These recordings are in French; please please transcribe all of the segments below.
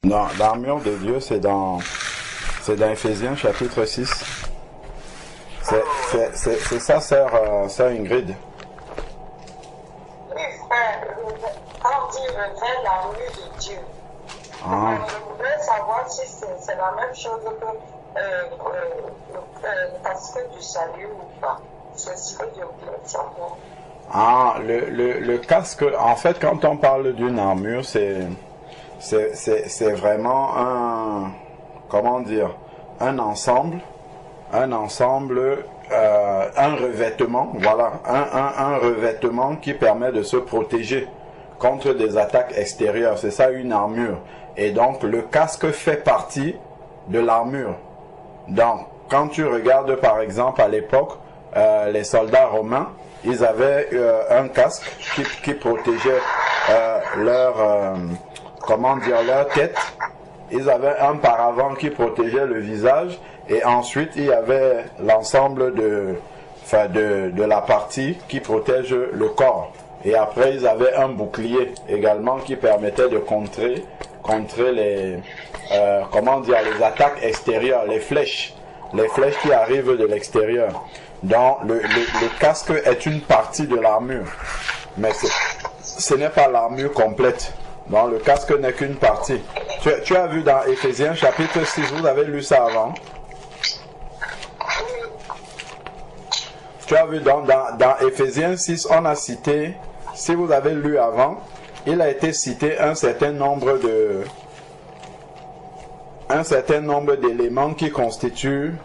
Non, l'armure de Dieu, c'est dans Éphésiens chapitre 6. C'est ça, sœur Ingrid. Oui, frère, quand on dit revêt l'armure de Dieu, je voudrais savoir si c'est la même chose que le casque du salut ou pas. C'est ce que je voulais savoir. Ah, le casque, en fait, quand on parle d'une armure, c'est vraiment un, comment dire, un ensemble, un revêtement, voilà, un revêtement qui permet de se protéger contre des attaques extérieures. C'est ça une armure. Et donc le casque fait partie de l'armure. Donc quand tu regardes par exemple à l'époque, les soldats romains, ils avaient un casque qui protégeait leur tête. Ils avaient un paravent qui protégeait le visage, et ensuite il y avait l'ensemble de la partie qui protège le corps. Et après ils avaient un bouclier également qui permettait de contrer les les attaques extérieures, les flèches qui arrivent de l'extérieur. Donc le casque est une partie de l'armure, mais ce n'est pas l'armure complète. Donc le casque n'est qu'une partie. Tu as vu dans Éphésiens chapitre 6, vous avez lu ça avant? Tu as vu dans Éphésiens 6, on a cité, si vous avez lu avant, il a été cité un certain nombre d'éléments qui constituent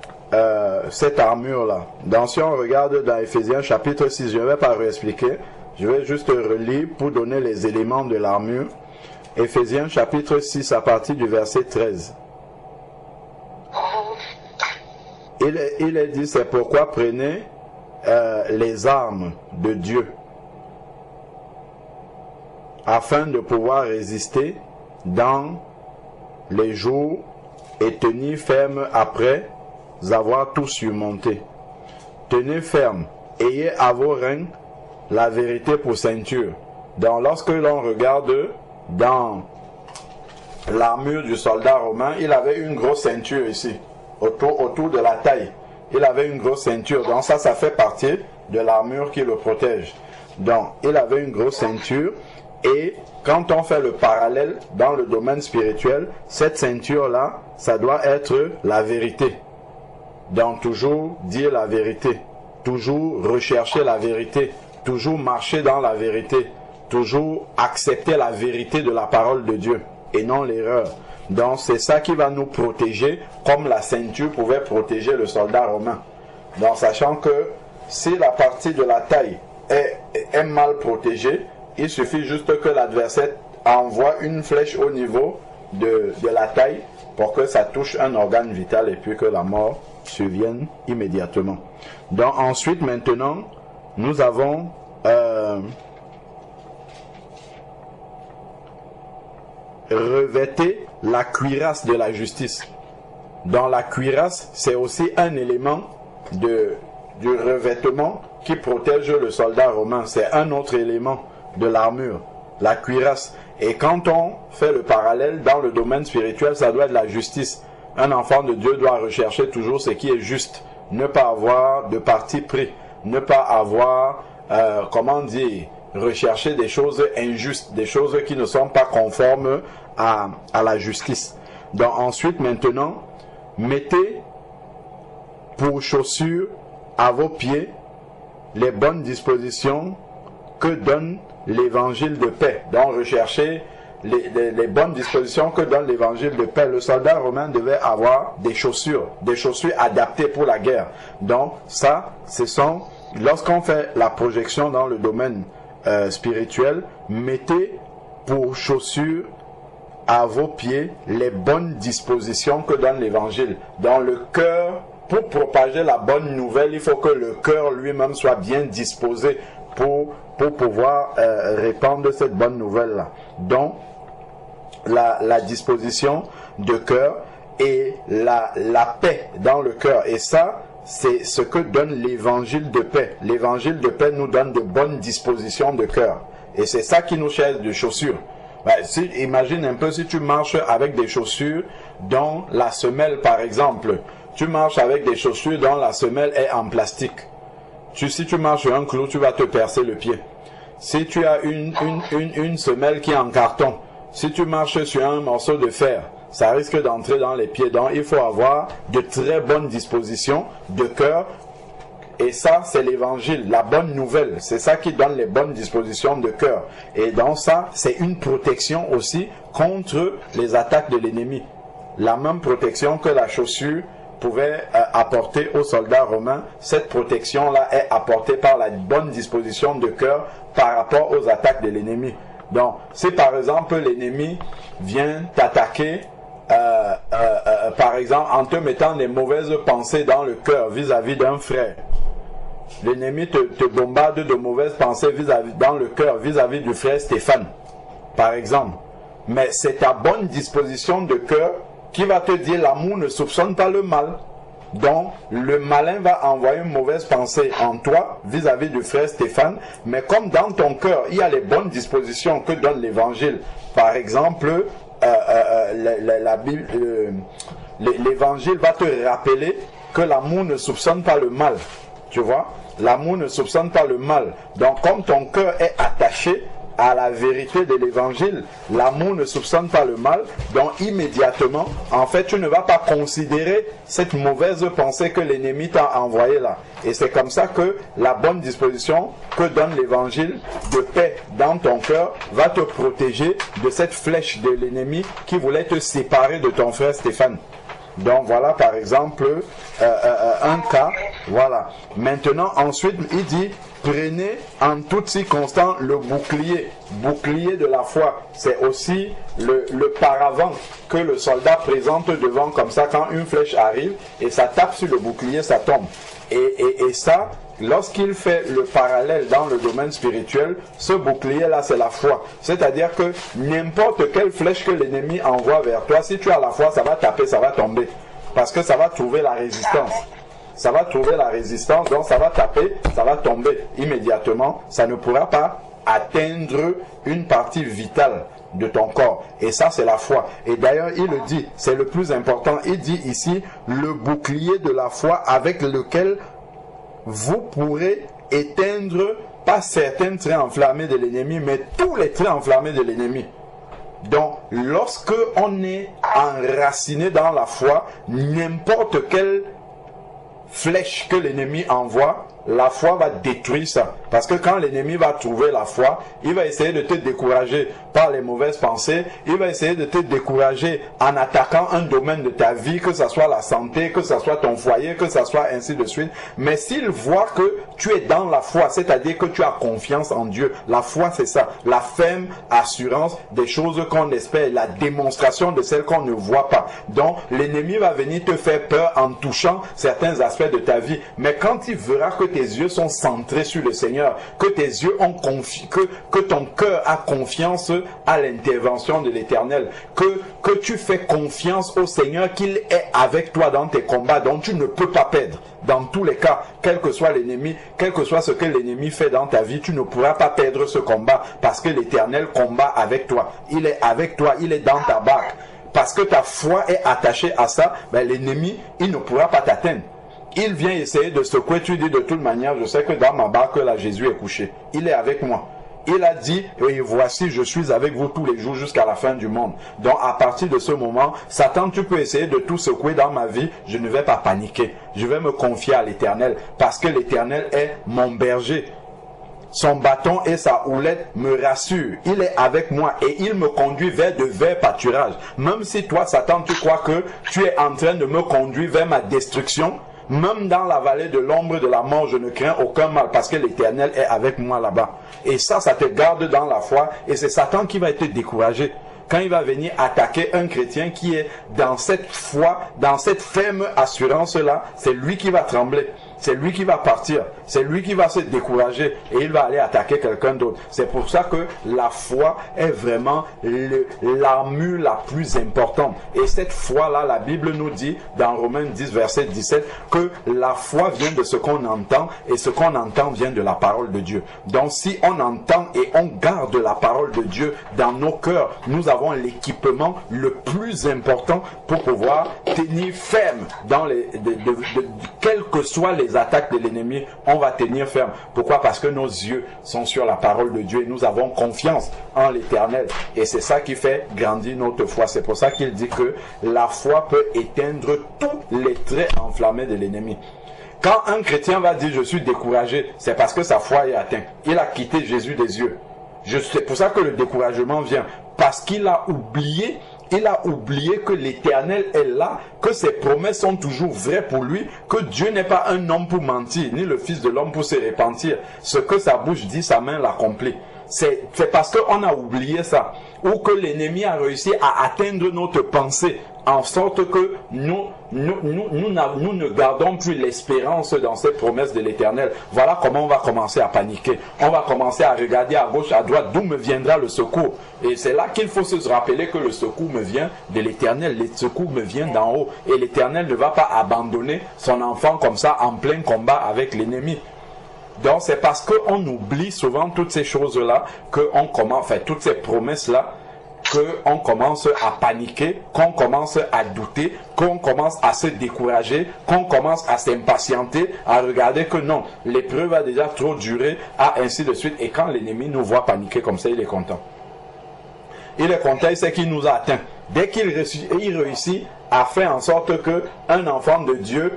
cette armure-là. Donc si on regarde dans Éphésiens chapitre 6, je ne vais pas réexpliquer, je vais juste relire pour donner les éléments de l'armure. Éphésiens chapitre 6 à partir du verset 13. Il est dit, c'est pourquoi prenez les armes de Dieu afin de pouvoir résister dans les jours et tenir ferme après avoir tout surmonté. Tenez ferme, ayez à vos reins la vérité pour ceinture. Donc lorsque l'on regarde dans l'armure du soldat romain, il avait une grosse ceinture ici, autour de la taille. Il avait une grosse ceinture, donc ça fait partie de l'armure qui le protège. Donc il avait une grosse ceinture, et quand on fait le parallèle dans le domaine spirituel, cette ceinture-là, ça doit être la vérité. Donc toujours dire la vérité, toujours rechercher la vérité, toujours marcher dans la vérité, toujours accepter la vérité de la parole de Dieu et non l'erreur. Donc c'est ça qui va nous protéger, comme la ceinture pouvait protéger le soldat romain. Donc sachant que si la partie de la taille est mal protégée, il suffit juste que l'adversaire envoie une flèche au niveau de la taille pour que ça touche un organe vital et puis que la mort survienne immédiatement. Donc ensuite, maintenant, nous avons revêté la cuirasse de la justice. Dans la cuirasse, c'est aussi un élément du revêtement qui protège le soldat romain. C'est un autre élément de l'armure, la cuirasse. Et quand on fait le parallèle dans le domaine spirituel, ça doit être la justice. Un enfant de Dieu doit rechercher toujours ce qui est juste, ne pas avoir de parti pris, ne pas avoir, rechercher des choses injustes, des choses qui ne sont pas conformes à la justice. Donc ensuite, maintenant, mettez pour chaussures à vos pieds les bonnes dispositions que donne l'évangile de paix. Donc recherchez les bonnes dispositions que donne l'évangile de paix. Le soldat romain devait avoir des chaussures adaptées pour la guerre. Donc ça, ce sont, lorsqu'on fait la projection dans le domaine spirituel, mettez pour chaussures à vos pieds les bonnes dispositions que donne l'évangile. Dans le cœur, pour propager la bonne nouvelle, il faut que le cœur lui-même soit bien disposé pour pouvoir répandre cette bonne nouvelle-là. Donc, la disposition de cœur et la paix dans le cœur. Et ça, c'est ce que donne l'évangile de paix. L'évangile de paix nous donne de bonnes dispositions de cœur. Et c'est ça qui nous cherche de chaussures. Imagine un peu si tu marches avec des chaussures dont la semelle, par exemple, tu marches avec des chaussures dont la semelle est en plastique. Si tu marches sur un clou, tu vas te percer le pied. Si tu as une semelle qui est en carton, si tu marches sur un morceau de fer, ça risque d'entrer dans les pieds. Donc il faut avoir de très bonnes dispositions de cœur. Et ça, c'est l'évangile, la bonne nouvelle. C'est ça qui donne les bonnes dispositions de cœur. Et dans ça, c'est une protection aussi contre les attaques de l'ennemi. La même protection que la chaussure pouvait apporter aux soldats romains, cette protection-là est apportée par la bonne disposition de cœur par rapport aux attaques de l'ennemi. Donc, si par exemple l'ennemi vient t'attaquer, par exemple en te mettant des mauvaises pensées dans le cœur vis-à-vis d'un frère, l'ennemi te bombarde de mauvaises pensées dans le cœur vis-à-vis du frère Stéphane, par exemple. Mais c'est ta bonne disposition de cœur qui va te dire l'amour ne soupçonne pas le mal. Donc, le malin va envoyer une mauvaise pensée en toi vis-à-vis du frère Stéphane. Mais comme dans ton cœur, il y a les bonnes dispositions que donne l'évangile. Par exemple, l'évangile va te rappeler que l'amour ne soupçonne pas le mal. Tu vois, l'amour ne soupçonne pas le mal. Donc, comme ton cœur est attaché à la vérité de l'évangile, l'amour ne soupçonne pas le mal. Donc, immédiatement, en fait, tu ne vas pas considérer cette mauvaise pensée que l'ennemi t'a envoyée là. Et c'est comme ça que la bonne disposition que donne l'évangile de paix dans ton cœur va te protéger de cette flèche de l'ennemi qui voulait te séparer de ton frère Stéphane. Donc voilà par exemple un cas. Voilà. Maintenant ensuite il dit prenez en toutes circonstances le bouclier. Bouclier de la foi. C'est aussi le paravent que le soldat présente devant comme ça quand une flèche arrive et ça tape sur le bouclier, ça tombe. Et ça, lorsqu'il fait le parallèle dans le domaine spirituel, ce bouclier-là, c'est la foi. C'est-à-dire que n'importe quelle flèche que l'ennemi envoie vers toi, si tu as la foi, ça va taper, ça va tomber. Parce que ça va trouver la résistance. Ça va trouver la résistance, donc ça va taper, ça va tomber immédiatement. Ça ne pourra pas atteindre une partie vitale de ton corps. Et ça, c'est la foi. Et d'ailleurs, il le dit, c'est le plus important. Il dit ici, le bouclier de la foi avec lequel vous pourrez éteindre pas certains traits enflammés de l'ennemi, mais tous les traits enflammés de l'ennemi. Donc, lorsque on est enraciné dans la foi, n'importe quelle flèche que l'ennemi envoie, la foi va détruire ça. Parce que quand l'ennemi va trouver la foi, il va essayer de te décourager par les mauvaises pensées. Il va essayer de te décourager en attaquant un domaine de ta vie, que ce soit la santé, que ce soit ton foyer, que ce soit ainsi de suite. Mais s'il voit que tu es dans la foi, c'est-à-dire que tu as confiance en Dieu. La foi, c'est ça. La ferme assurance des choses qu'on espère, la démonstration de celles qu'on ne voit pas. Donc, l'ennemi va venir te faire peur en touchant certains aspects de ta vie. Mais quand il verra que tes yeux sont centrés sur le Seigneur, que tes yeux ont que ton cœur a confiance à l'intervention de l'Éternel, que tu fais confiance au Seigneur, qu'il est avec toi dans tes combats, dont tu ne peux pas perdre. Dans tous les cas, quel que soit l'ennemi, quel que soit ce que l'ennemi fait dans ta vie, tu ne pourras pas perdre ce combat parce que l'Éternel combat avec toi. Il est avec toi, il est dans ta barque. Parce que ta foi est attachée à ça, ben l'ennemi, il ne pourra pas t'atteindre. Il vient essayer de secouer, tu dis de toute manière, je sais que dans ma barque, là, Jésus est couché. Il est avec moi. Il a dit, et voici, je suis avec vous tous les jours jusqu'à la fin du monde. Donc, à partir de ce moment, Satan, tu peux essayer de tout secouer dans ma vie, je ne vais pas paniquer. Je vais me confier à l'Éternel, parce que l'Éternel est mon berger. Son bâton et sa houlette me rassurent. Il est avec moi et il me conduit vers de verts pâturages. Même si toi, Satan, tu crois que tu es en train de me conduire vers ma destruction, même dans la vallée de l'ombre de la mort, je ne crains aucun mal parce que l'Éternel est avec moi là-bas. Et ça te garde dans la foi et c'est Satan qui va être découragé. Quand il va venir attaquer un chrétien qui est dans cette foi, dans cette ferme assurance-là, c'est lui qui va trembler. c'est lui qui va partir, c'est lui qui va se décourager et il va aller attaquer quelqu'un d'autre. C'est pour ça que la foi est vraiment l'armure la plus importante. Et cette foi-là, la Bible nous dit dans Romains 10, verset 17, que la foi vient de ce qu'on entend et ce qu'on entend vient de la parole de Dieu. Donc si on entend et on garde la parole de Dieu dans nos cœurs, nous avons l'équipement le plus important pour pouvoir tenir ferme dans quelles que soient les attaques de l'ennemi, on va tenir ferme. Pourquoi? Parce que nos yeux sont sur la parole de Dieu et nous avons confiance en l'Éternel. Et c'est ça qui fait grandir notre foi. C'est pour ça qu'il dit que la foi peut éteindre tous les traits enflammés de l'ennemi. Quand un chrétien va dire « je suis découragé », c'est parce que sa foi est atteinte. Il a quitté Jésus des yeux. C'est pour ça que le découragement vient. Parce qu'il a oublié que l'Éternel est là, que ses promesses sont toujours vraies pour lui, que Dieu n'est pas un homme pour mentir, ni le Fils de l'homme pour se repentir. Ce que sa bouche dit, sa main l'accomplit. C'est parce qu'on a oublié ça, ou que l'ennemi a réussi à atteindre notre pensée, en sorte que nous ne gardons plus l'espérance dans cette promesse de l'Éternel. Voilà comment on va commencer à paniquer. On va commencer à regarder à gauche, à droite, d'où me viendra le secours. Et c'est là qu'il faut se rappeler que le secours me vient de l'Éternel. Le secours me vient d'en haut. Et l'Éternel ne va pas abandonner son enfant comme ça en plein combat avec l'ennemi. Donc c'est parce qu'on oublie souvent toutes ces choses-là, qu'on commence, enfin toutes ces promesses-là, qu'on commence à paniquer, qu'on commence à douter, qu'on commence à se décourager, qu'on commence à s'impatienter, à regarder que non, l'épreuve a déjà trop duré, ainsi de suite. Et quand l'ennemi nous voit paniquer comme ça, il est content. Il est content, il sait qu'il nous a atteints. Dès qu'il réussit à faire en sorte qu'un enfant de Dieu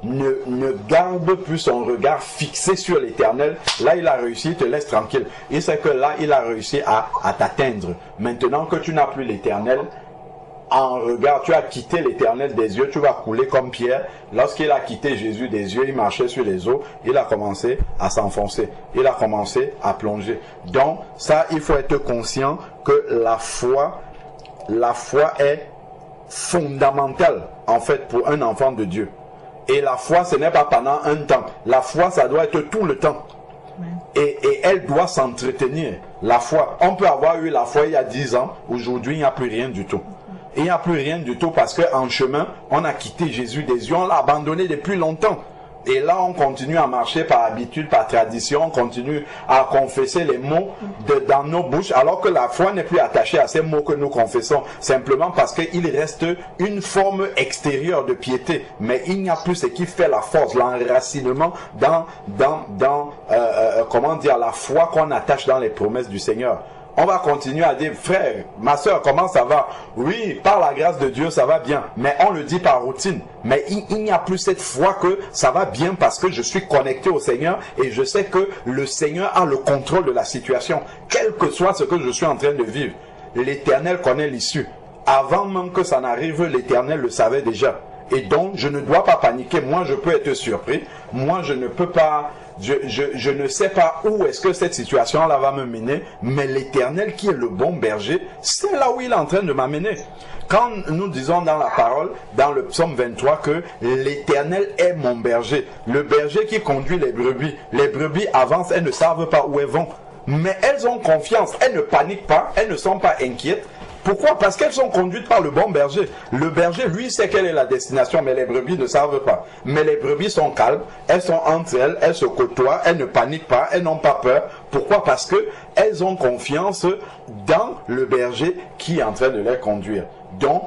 ne garde plus son regard fixé sur l'Éternel, là il a réussi, il te laisse tranquille. Il sait que là il a réussi à t'atteindre. Maintenant que tu n'as plus l'Éternel en regard, tu as quitté l'Éternel des yeux, tu vas couler comme Pierre. Lorsqu'il a quitté Jésus des yeux, il marchait sur les eaux, il a commencé à s'enfoncer, il a commencé à plonger. Donc ça, il faut être conscient que la foi est fondamentale en fait pour un enfant de Dieu. Et la foi, ce n'est pas pendant un temps. La foi, ça doit être tout le temps. Et elle doit s'entretenir. La foi, on peut avoir eu la foi il y a 10 ans, aujourd'hui il n'y a plus rien du tout. Et il n'y a plus rien du tout parce qu'en chemin, on a quitté Jésus des yeux, on l'a abandonné depuis longtemps. Et là, on continue à marcher par habitude, par tradition, on continue à confesser les mots dans nos bouches, alors que la foi n'est plus attachée à ces mots que nous confessons, simplement parce qu'il reste une forme extérieure de piété, mais il n'y a plus ce qui fait la force, l'enracinement dans la foi qu'on attache dans les promesses du Seigneur. On va continuer à dire, frère, ma soeur, comment ça va? Oui, par la grâce de Dieu, ça va bien. Mais on le dit par routine. Mais il n'y a plus cette foi que ça va bien parce que je suis connecté au Seigneur et je sais que le Seigneur a le contrôle de la situation. Quel que soit ce que je suis en train de vivre, l'Éternel connaît l'issue. Avant même que ça n'arrive, l'Éternel le savait déjà. Et donc, je ne dois pas paniquer. Moi, je peux être surpris. Moi, je ne peux pas... Je ne sais pas où est-ce que cette situation-là va me mener, mais l'Éternel qui est le bon berger, c'est là où il est en train de m'amener. Quand nous disons dans la parole, dans le psaume 23, que l'Éternel est mon berger, le berger qui conduit les brebis avancent, elles ne savent pas où elles vont, mais elles ont confiance, elles ne paniquent pas, elles ne sont pas inquiètes. Pourquoi? Parce qu'elles sont conduites par le bon berger. Le berger, lui, sait quelle est la destination, mais les brebis ne savent pas. Mais les brebis sont calmes, elles sont entre elles, elles se côtoient, elles ne paniquent pas, elles n'ont pas peur. Pourquoi? Parce que elles ont confiance dans le berger qui est en train de les conduire. Donc,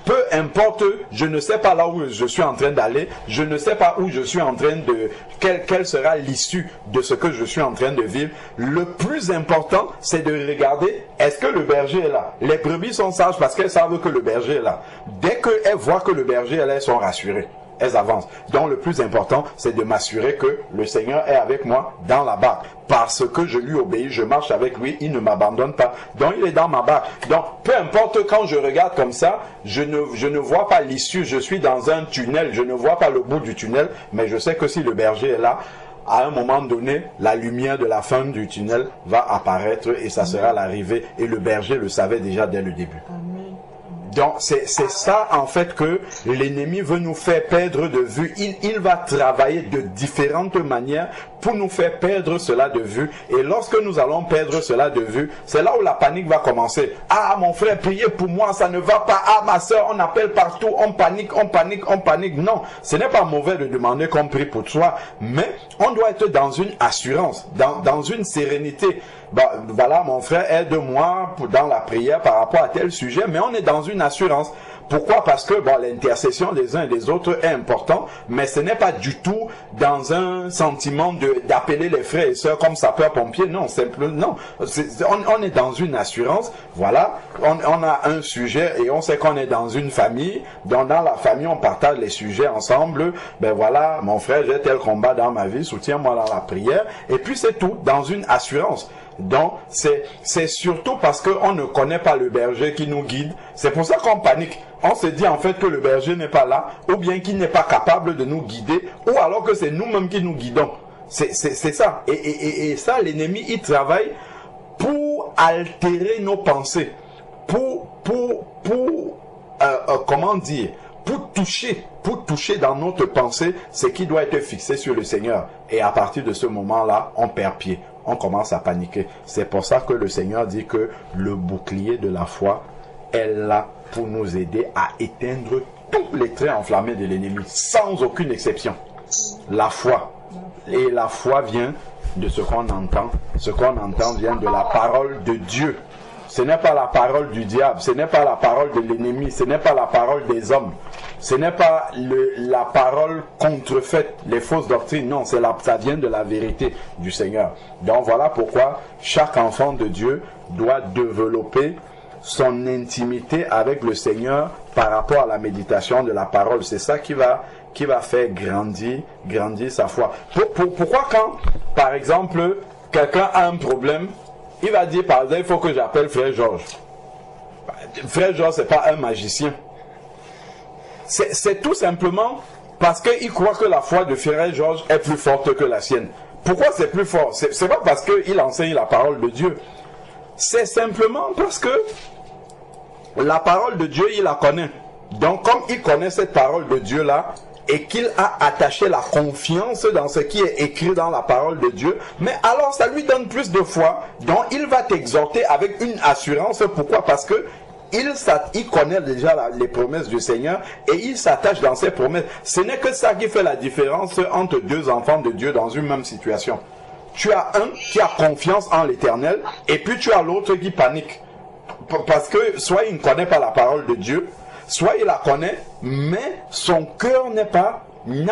peu importe, je ne sais pas là où je suis en train d'aller, je ne sais pas où je suis en train de... Quelle sera l'issue de ce que je suis en train de vivre. Le plus important, c'est de regarder, est-ce que le berger est là? Les brebis sont sages parce qu'elles savent que le berger est là. Dès qu'elles voient que le berger est là, elles sont rassurées. Elles avancent. Donc le plus important, c'est de m'assurer que le Seigneur est avec moi dans la barque. Parce que je lui obéis, je marche avec lui, il ne m'abandonne pas. Donc il est dans ma barque. Donc peu importe, quand je regarde comme ça, je ne vois pas l'issue. Je suis dans un tunnel, je ne vois pas le bout du tunnel, mais je sais que si le berger est là, à un moment donné, la lumière de la fin du tunnel va apparaître et ça sera l'arrivée. Et le berger le savait déjà dès le début. Donc c'est ça en fait que l'ennemi veut nous faire perdre de vue. Il va travailler de différentes manières pour nous faire perdre cela de vue. Et lorsque nous allons perdre cela de vue, c'est là où la panique va commencer. Ah mon frère, priez pour moi, ça ne va pas. Ah ma soeur, on appelle partout, on panique, on panique, on panique. Non, ce n'est pas mauvais de demander qu'on prie pour toi, mais on doit être dans une assurance, dans une sérénité. Bah, voilà mon frère, aide-moi dans la prière par rapport à tel sujet, mais on est dans une assurance. Pourquoi? Parce que bon, l'intercession des uns et des autres est importante, mais ce n'est pas du tout dans un sentiment d'appeler les frères et sœurs comme sapeurs-pompiers. Non, simplement, non. On est dans une assurance. Voilà, on a un sujet et on sait qu'on est dans une famille. Donc dans la famille, on partage les sujets ensemble. Ben voilà, mon frère, j'ai tel combat dans ma vie, soutiens-moi dans la prière. Et puis c'est tout, dans une assurance. Donc, c'est surtout parce qu'on ne connaît pas le berger qui nous guide. C'est pour ça qu'on panique. On se dit en fait que le berger n'est pas là, ou bien qu'il n'est pas capable de nous guider, ou alors que c'est nous-mêmes qui nous guidons. C'est ça. Et ça, l'ennemi, il travaille pour altérer nos pensées, comment dire, pour toucher dans notre pensée ce qui doit être fixé sur le Seigneur. Et à partir de ce moment-là, on perd pied. On commence à paniquer. C'est pour ça que le Seigneur dit que le bouclier de la foi est là pour nous aider à éteindre tous les traits enflammés de l'ennemi, sans aucune exception. La foi. Et la foi vient de ce qu'on entend. Ce qu'on entend vient de la parole de Dieu. Ce n'est pas la parole du diable, ce n'est pas la parole de l'ennemi, ce n'est pas la parole des hommes, ce n'est pas la parole contrefaite, les fausses doctrines, non, ça vient de la vérité du Seigneur. Donc voilà pourquoi chaque enfant de Dieu doit développer son intimité avec le Seigneur par rapport à la méditation de la parole. C'est ça qui va faire grandir sa foi. Pourquoi quand, par exemple, quelqu'un a un problème, il va dire par exemple, il faut que j'appelle frère Georges. Frère Georges, ce n'est pas un magicien. C'est tout simplement parce qu'il croit que la foi de frère Georges est plus forte que la sienne. Pourquoi c'est plus fort? C'est pas parce qu'il enseigne la parole de Dieu. C'est simplement parce que la parole de Dieu, il la connaît. Donc comme il connaît cette parole de Dieu-là, et qu'il a attaché la confiance dans ce qui est écrit dans la parole de Dieu, mais alors ça lui donne plus de foi, donc il va t'exhorter avec une assurance. Pourquoi? Parce que il connaît déjà les promesses du Seigneur et il s'attache dans ses promesses. Ce n'est que ça qui fait la différence entre deux enfants de Dieu dans une même situation. Tu as un qui a confiance en l'Éternel et puis tu as l'autre qui panique. Parce que soit il ne connaît pas la parole de Dieu, soit il la connaît, mais son cœur n'a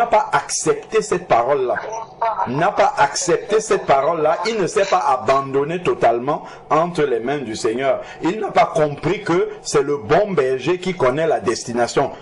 pas accepté cette parole-là. N'a pas accepté cette parole-là. Il ne s'est pas abandonné totalement entre les mains du Seigneur. Il n'a pas compris que c'est le bon berger qui connaît la destination.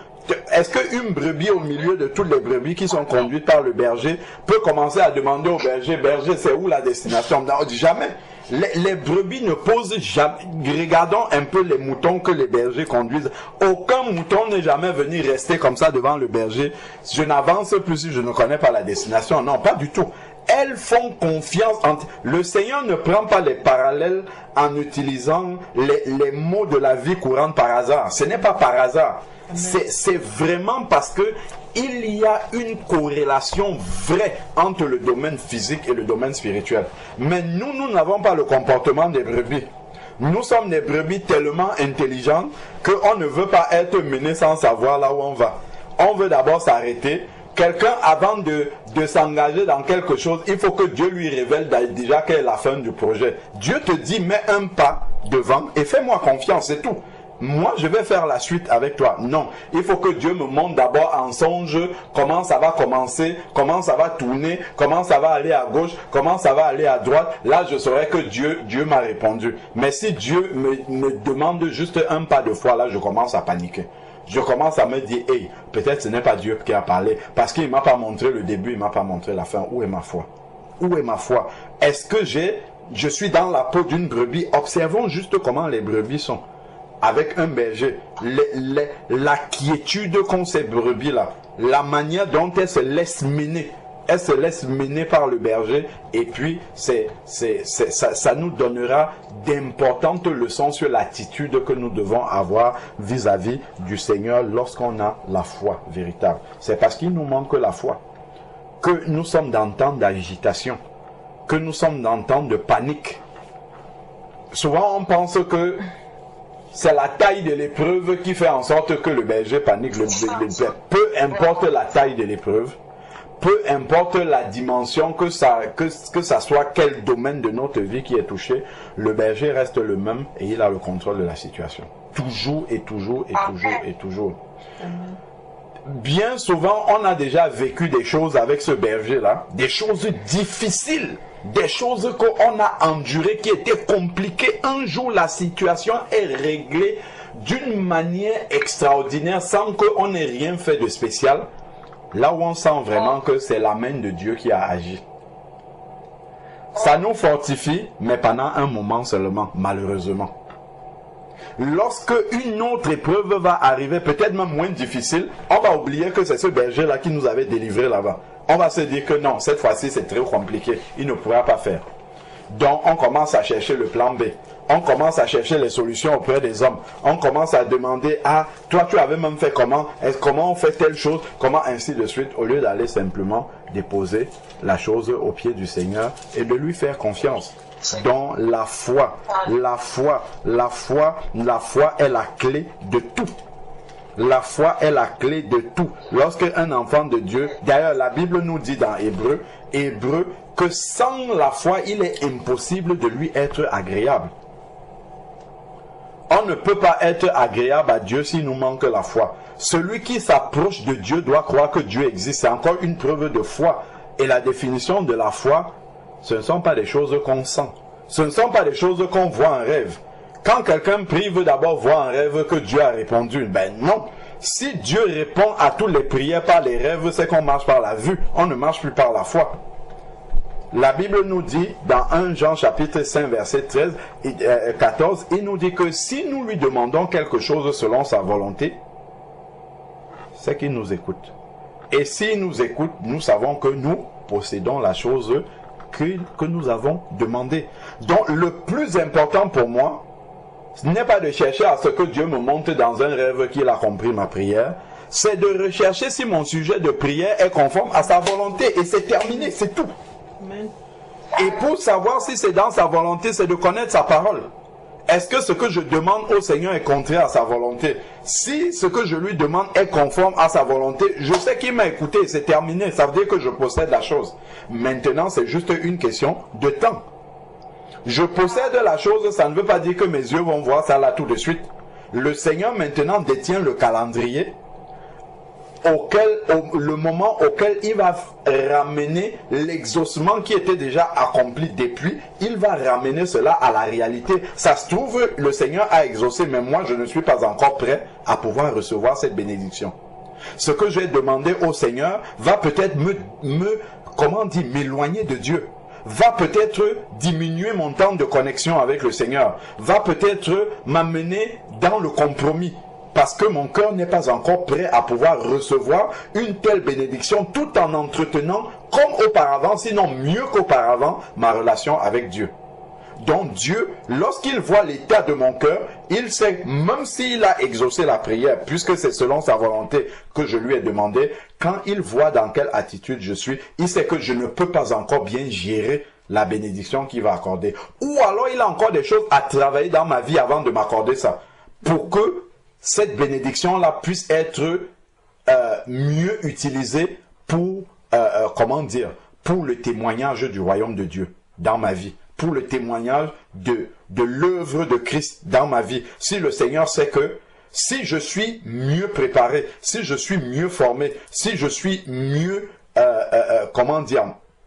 Est-ce qu'une brebis au milieu de toutes les brebis qui sont conduites par le berger peut commencer à demander au berger, berger, c'est où la destination? Non, jamais. Les brebis ne posent jamais. Regardons un peu les moutons que les bergers conduisent. Aucun mouton n'est jamais venu rester comme ça devant le berger. Je n'avance plus si je ne connais pas la destination. Non, pas du tout. Elles font confiance. Le Seigneur ne prend pas les parallèles en utilisant les mots de la vie courante par hasard. Ce n'est pas par hasard. C'est vraiment parce que il y a une corrélation vraie entre le domaine physique et le domaine spirituel. Mais nous n'avons pas le comportement des brebis. Nous sommes des brebis tellement intelligentes qu'on ne veut pas être menés sans savoir là où on va. On veut d'abord s'arrêter. Quelqu'un, avant de s'engager dans quelque chose, il faut que Dieu lui révèle déjà quelle est la fin du projet. Dieu te dit, mets un pas devant et fais-moi confiance, c'est tout. Moi, je vais faire la suite avec toi. Non, il faut que Dieu me montre d'abord en songe comment ça va commencer, comment ça va tourner, comment ça va aller à gauche, comment ça va aller à droite. Là, je saurai que Dieu m'a répondu. Mais si Dieu me demande juste un pas de foi, là, je commence à paniquer. Je commence à me dire, hey, peut-être ce n'est pas Dieu qui a parlé, parce qu'il ne m'a pas montré le début, il ne m'a pas montré la fin. Où est ma foi? Où est ma foi? Est-ce que je suis dans la peau d'une brebis? Observons juste comment les brebis sont. Avec un berger, la quiétude qu'ont ces brebis-là, la manière dont elles se laissent mener. elle se laisse mener par le berger et puis ça nous donnera d'importantes leçons sur l'attitude que nous devons avoir vis-à-vis du Seigneur lorsqu'on a la foi véritable. C'est parce qu'il nous manque la foi que nous sommes dans temps d'agitation, que nous sommes dans temps de panique. Souvent on pense que c'est la taille de l'épreuve qui fait en sorte que le berger panique. Peu importe la taille de l'épreuve, peu importe la dimension, que ça soit quel domaine de notre vie qui est touché, le berger reste le même et il a le contrôle de la situation. Toujours et toujours et toujours et toujours. Bien souvent, on a déjà vécu des choses avec ce berger-là, des choses difficiles, des choses qu'on a endurées, qui étaient compliquées. Un jour, la situation est réglée d'une manière extraordinaire, sans qu'on ait rien fait de spécial. Là où on sent vraiment que c'est la main de Dieu qui a agi. Ça nous fortifie, mais pendant un moment seulement, malheureusement. Lorsque une autre épreuve va arriver, peut-être même moins difficile, on va oublier que c'est ce berger-là qui nous avait délivré là-bas. On va se dire que non, cette fois-ci c'est très compliqué, il ne pourra pas faire. Donc on commence à chercher le plan B. On commence à chercher les solutions auprès des hommes. On commence à demander, ah, toi tu avais même fait comment? Comment on fait telle chose? Comment ainsi de suite? Au lieu d'aller simplement déposer la chose aux pieds du Seigneur et de lui faire confiance. Donc la foi est la clé de tout. La foi est la clé de tout. Lorsque un enfant de Dieu, d'ailleurs la Bible nous dit dans Hébreu, que sans la foi, il est impossible de lui être agréable. On ne peut pas être agréable à Dieu s'il nous manque la foi. Celui qui s'approche de Dieu doit croire que Dieu existe. C'est encore une preuve de foi. Et la définition de la foi, ce ne sont pas des choses qu'on sent. Ce ne sont pas des choses qu'on voit en rêve. Quand quelqu'un prie, veut d'abord voir en rêve que Dieu a répondu. Ben non. Si Dieu répond à toutes les prières par les rêves, c'est qu'on marche par la vue. On ne marche plus par la foi. La Bible nous dit, dans 1 Jean chapitre 5, verset 13 et 14, il nous dit que si nous lui demandons quelque chose selon sa volonté, c'est qu'il nous écoute. Et s'il nous écoute, nous savons que nous possédons la chose que nous avons demandé. Donc le plus important pour moi, ce n'est pas de chercher à ce que Dieu me montre dans un rêve qu'il a compris ma prière, c'est de rechercher si mon sujet de prière est conforme à sa volonté. Et c'est terminé, c'est tout. Amen. Et pour savoir si c'est dans sa volonté, c'est de connaître sa parole. Est-ce que ce que je demande au Seigneur est contraire à sa volonté? Si ce que je lui demande est conforme à sa volonté, je sais qu'il m'a écouté, c'est terminé. Ça veut dire que je possède la chose. Maintenant, c'est juste une question de temps. Je possède la chose, ça ne veut pas dire que mes yeux vont voir ça là tout de suite. Le Seigneur maintenant détient le calendrier, le moment auquel il va ramener l'exaucement qui était déjà accompli depuis, il va ramener cela à la réalité. Ça se trouve, le Seigneur a exaucé, mais moi je ne suis pas encore prêt à pouvoir recevoir cette bénédiction. Ce que j'ai demandé au Seigneur va peut-être m'éloigner de Dieu, va peut-être diminuer mon temps de connexion avec le Seigneur, va peut-être m'amener dans le compromis. Parce que mon cœur n'est pas encore prêt à pouvoir recevoir une telle bénédiction tout en entretenant, comme auparavant, sinon mieux qu'auparavant, ma relation avec Dieu. Donc Dieu, lorsqu'il voit l'état de mon cœur, il sait, même s'il a exaucé la prière, puisque c'est selon sa volonté que je lui ai demandé, quand il voit dans quelle attitude je suis, il sait que je ne peux pas encore bien gérer la bénédiction qu'il va accorder. Ou alors il a encore des choses à travailler dans ma vie avant de m'accorder ça. Pour que cette bénédiction-là puisse être mieux utilisée pour, pour le témoignage du royaume de Dieu dans ma vie, pour le témoignage de l'œuvre de Christ dans ma vie. Si le Seigneur sait que si je suis mieux préparé, si je suis mieux formé, si je suis mieux,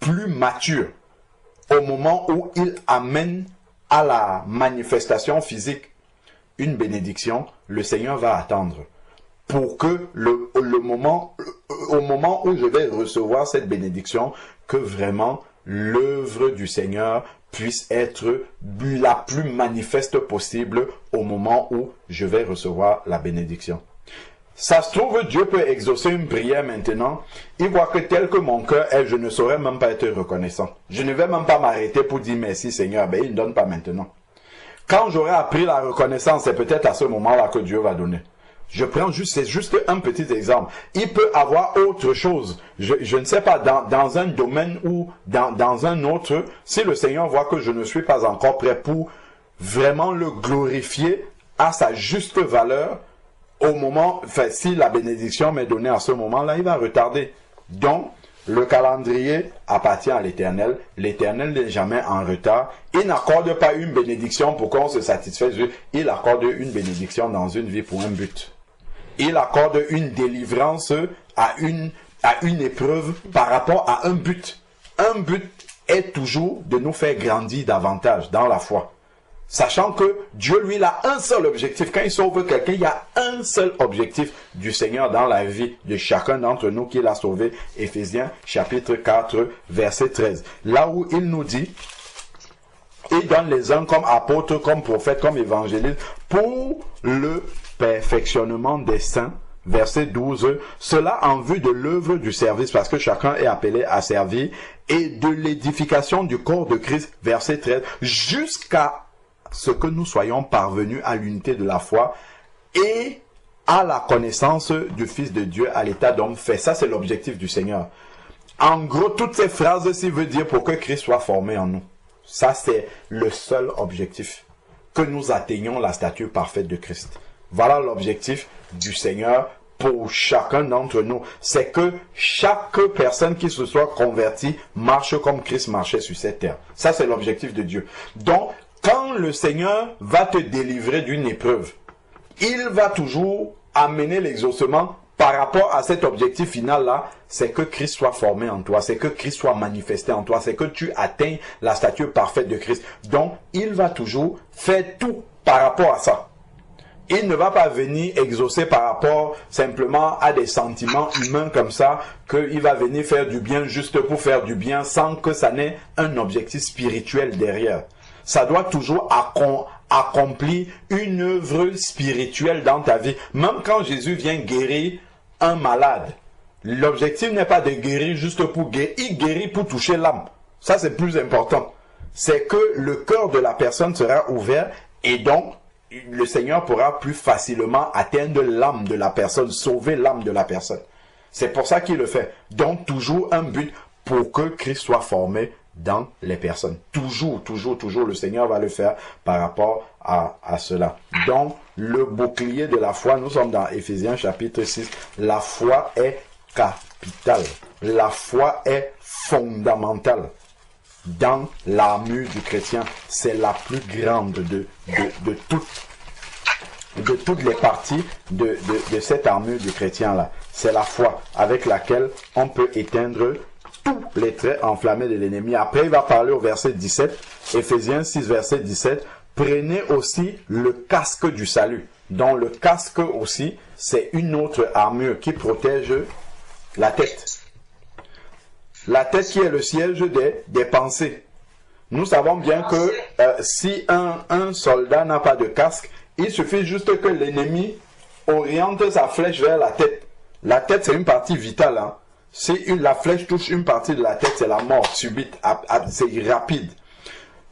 plus mature, au moment où il amène à la manifestation physique une bénédiction, le Seigneur va attendre pour que au moment où je vais recevoir cette bénédiction, que vraiment l'œuvre du Seigneur puisse être la plus manifeste possible au moment où je vais recevoir la bénédiction. Ça se trouve, Dieu peut exaucer une prière maintenant. Il voit que tel que mon cœur est, je ne saurais même pas être reconnaissant. Je ne vais même pas m'arrêter pour dire merci Seigneur. Ben, il ne donne pas maintenant. Quand j'aurai appris la reconnaissance, c'est peut-être à ce moment-là que Dieu va donner. C'est juste un petit exemple. Il peut avoir autre chose. Je ne sais pas, dans un domaine ou dans un autre, si le Seigneur voit que je ne suis pas encore prêt pour vraiment le glorifier à sa juste valeur, au moment, enfin, si la bénédiction m'est donnée à ce moment-là, il va retarder. Donc, le calendrier appartient à l'Éternel. L'Éternel n'est jamais en retard. Il n'accorde pas une bénédiction pour qu'on se satisfaise. Il accorde une bénédiction dans une vie pour un but. Il accorde une délivrance à une épreuve par rapport à un but. Un but est toujours de nous faire grandir davantage dans la foi. Sachant que Dieu, lui, il a un seul objectif. Quand il sauve quelqu'un, il y a un seul objectif du Seigneur dans la vie de chacun d'entre nous qu'il a sauvé. Éphésiens chapitre 4, verset 13. Là où il nous dit, il donne les uns comme apôtres, comme prophètes, comme évangélistes, pour le perfectionnement des saints. Verset 12, cela en vue de l'œuvre du service, parce que chacun est appelé à servir, et de l'édification du corps de Christ. Verset 13, jusqu'à ce que nous soyons parvenus à l'unité de la foi et à la connaissance du Fils de Dieu, à l'état d'homme fait. Ça, c'est l'objectif du Seigneur. En gros, toutes ces phrases-ci veulent dire pour que Christ soit formé en nous. Ça, c'est le seul objectif. Que nous atteignions la stature parfaite de Christ. Voilà l'objectif du Seigneur pour chacun d'entre nous. C'est que chaque personne qui se soit convertie marche comme Christ marchait sur cette terre. Ça, c'est l'objectif de Dieu. Donc, quand le Seigneur va te délivrer d'une épreuve, il va toujours amener l'exaucement par rapport à cet objectif final-là, c'est que Christ soit formé en toi, c'est que Christ soit manifesté en toi, c'est que tu atteignes la stature parfaite de Christ. Donc, il va toujours faire tout par rapport à ça. Il ne va pas venir exaucer par rapport simplement à des sentiments humains comme ça, qu'il va venir faire du bien juste pour faire du bien sans que ça n'ait un objectif spirituel derrière. Ça doit toujours accomplir une œuvre spirituelle dans ta vie. Même quand Jésus vient guérir un malade, l'objectif n'est pas de guérir juste pour guérir. Il guérit pour toucher l'âme. Ça, c'est plus important. C'est que le cœur de la personne sera ouvert et donc, le Seigneur pourra plus facilement atteindre l'âme de la personne, sauver l'âme de la personne. C'est pour ça qu'il le fait. Donc, toujours un but pour que Christ soit formé dans les personnes. Toujours, le Seigneur va le faire par rapport à cela. Donc, le bouclier de la foi, nous sommes dans Éphésiens chapitre 6. La foi est capitale. La foi est fondamentale dans l'armure du chrétien. C'est la plus grande de toutes les parties de cette armure du chrétien-là. C'est la foi avec laquelle on peut éteindre tous les traits enflammés de l'ennemi. Après, il va parler au verset 17, Éphésiens 6, verset 17, prenez aussi le casque du salut. Donc, le casque aussi, c'est une autre armure qui protège la tête. La tête qui est le siège des pensées. Nous savons bien que si un soldat n'a pas de casque, il suffit juste que l'ennemi oriente sa flèche vers la tête. La tête, c'est une partie vitale, hein. Si la flèche touche une partie de la tête, c'est la mort subite, c'est rapide.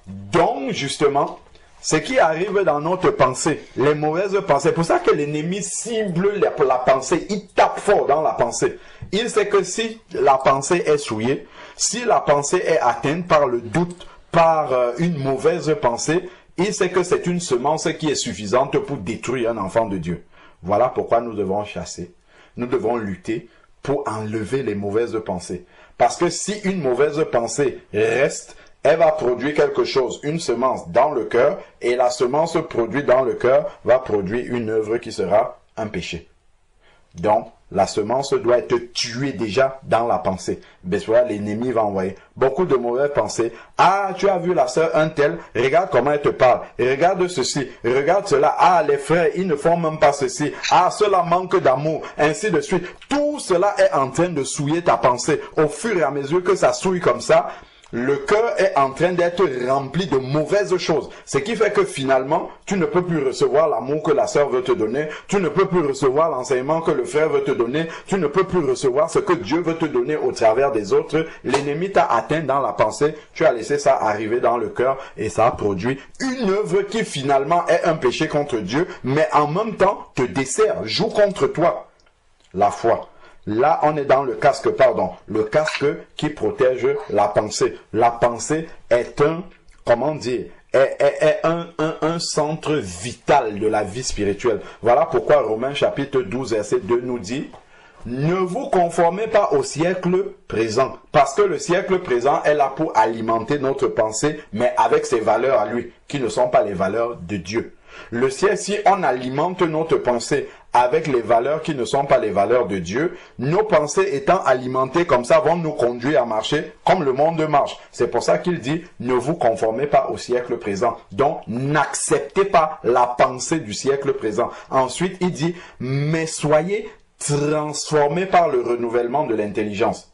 Donc, justement, ce qui arrive dans notre pensée, les mauvaises pensées, c'est pour ça que l'ennemi cible la pensée, il tape fort dans la pensée. Il sait que si la pensée est souillée, si la pensée est atteinte par le doute, par une mauvaise pensée, il sait que c'est une semence qui est suffisante pour détruire un enfant de Dieu. Voilà pourquoi nous devons chasser, nous devons lutter pour enlever les mauvaises pensées. Parce que si une mauvaise pensée reste, elle va produire quelque chose, une semence dans le cœur, et la semence produite dans le cœur va produire une œuvre qui sera un péché. Donc, la semence doit être tuée déjà dans la pensée. Ben, soit l'ennemi va envoyer beaucoup de mauvaises pensées. Ah, tu as vu la sœur un tel, regarde comment elle te parle. Regarde ceci, regarde cela. Ah, les frères, ils ne font même pas ceci. Ah, cela manque d'amour, ainsi de suite. Tout cela est en train de souiller ta pensée. Au fur et à mesure que ça souille comme ça, Le cœur est en train d'être rempli de mauvaises choses. Ce qui fait que finalement, tu ne peux plus recevoir l'amour que la sœur veut te donner. Tu ne peux plus recevoir l'enseignement que le frère veut te donner. Tu ne peux plus recevoir ce que Dieu veut te donner au travers des autres. L'ennemi t'a atteint dans la pensée. Tu as laissé ça arriver dans le cœur et ça a produit une œuvre qui finalement est un péché contre Dieu, mais en même temps te dessert, joue contre toi. La foi. Là, on est dans le casque qui protège la pensée. La pensée est un centre vital de la vie spirituelle. Voilà pourquoi Romains chapitre 12, verset 2 nous dit: ne vous conformez pas au siècle présent, parce que le siècle présent est là pour alimenter notre pensée, mais avec ses valeurs à lui, qui ne sont pas les valeurs de Dieu. Le ciel, si on alimente notre pensée avec les valeurs qui ne sont pas les valeurs de Dieu, nos pensées étant alimentées comme ça vont nous conduire à marcher comme le monde marche. C'est pour ça qu'il dit: ne vous conformez pas au siècle présent. Donc, n'acceptez pas la pensée du siècle présent. Ensuite, il dit: mais soyez transformés par le renouvellement de l'intelligence.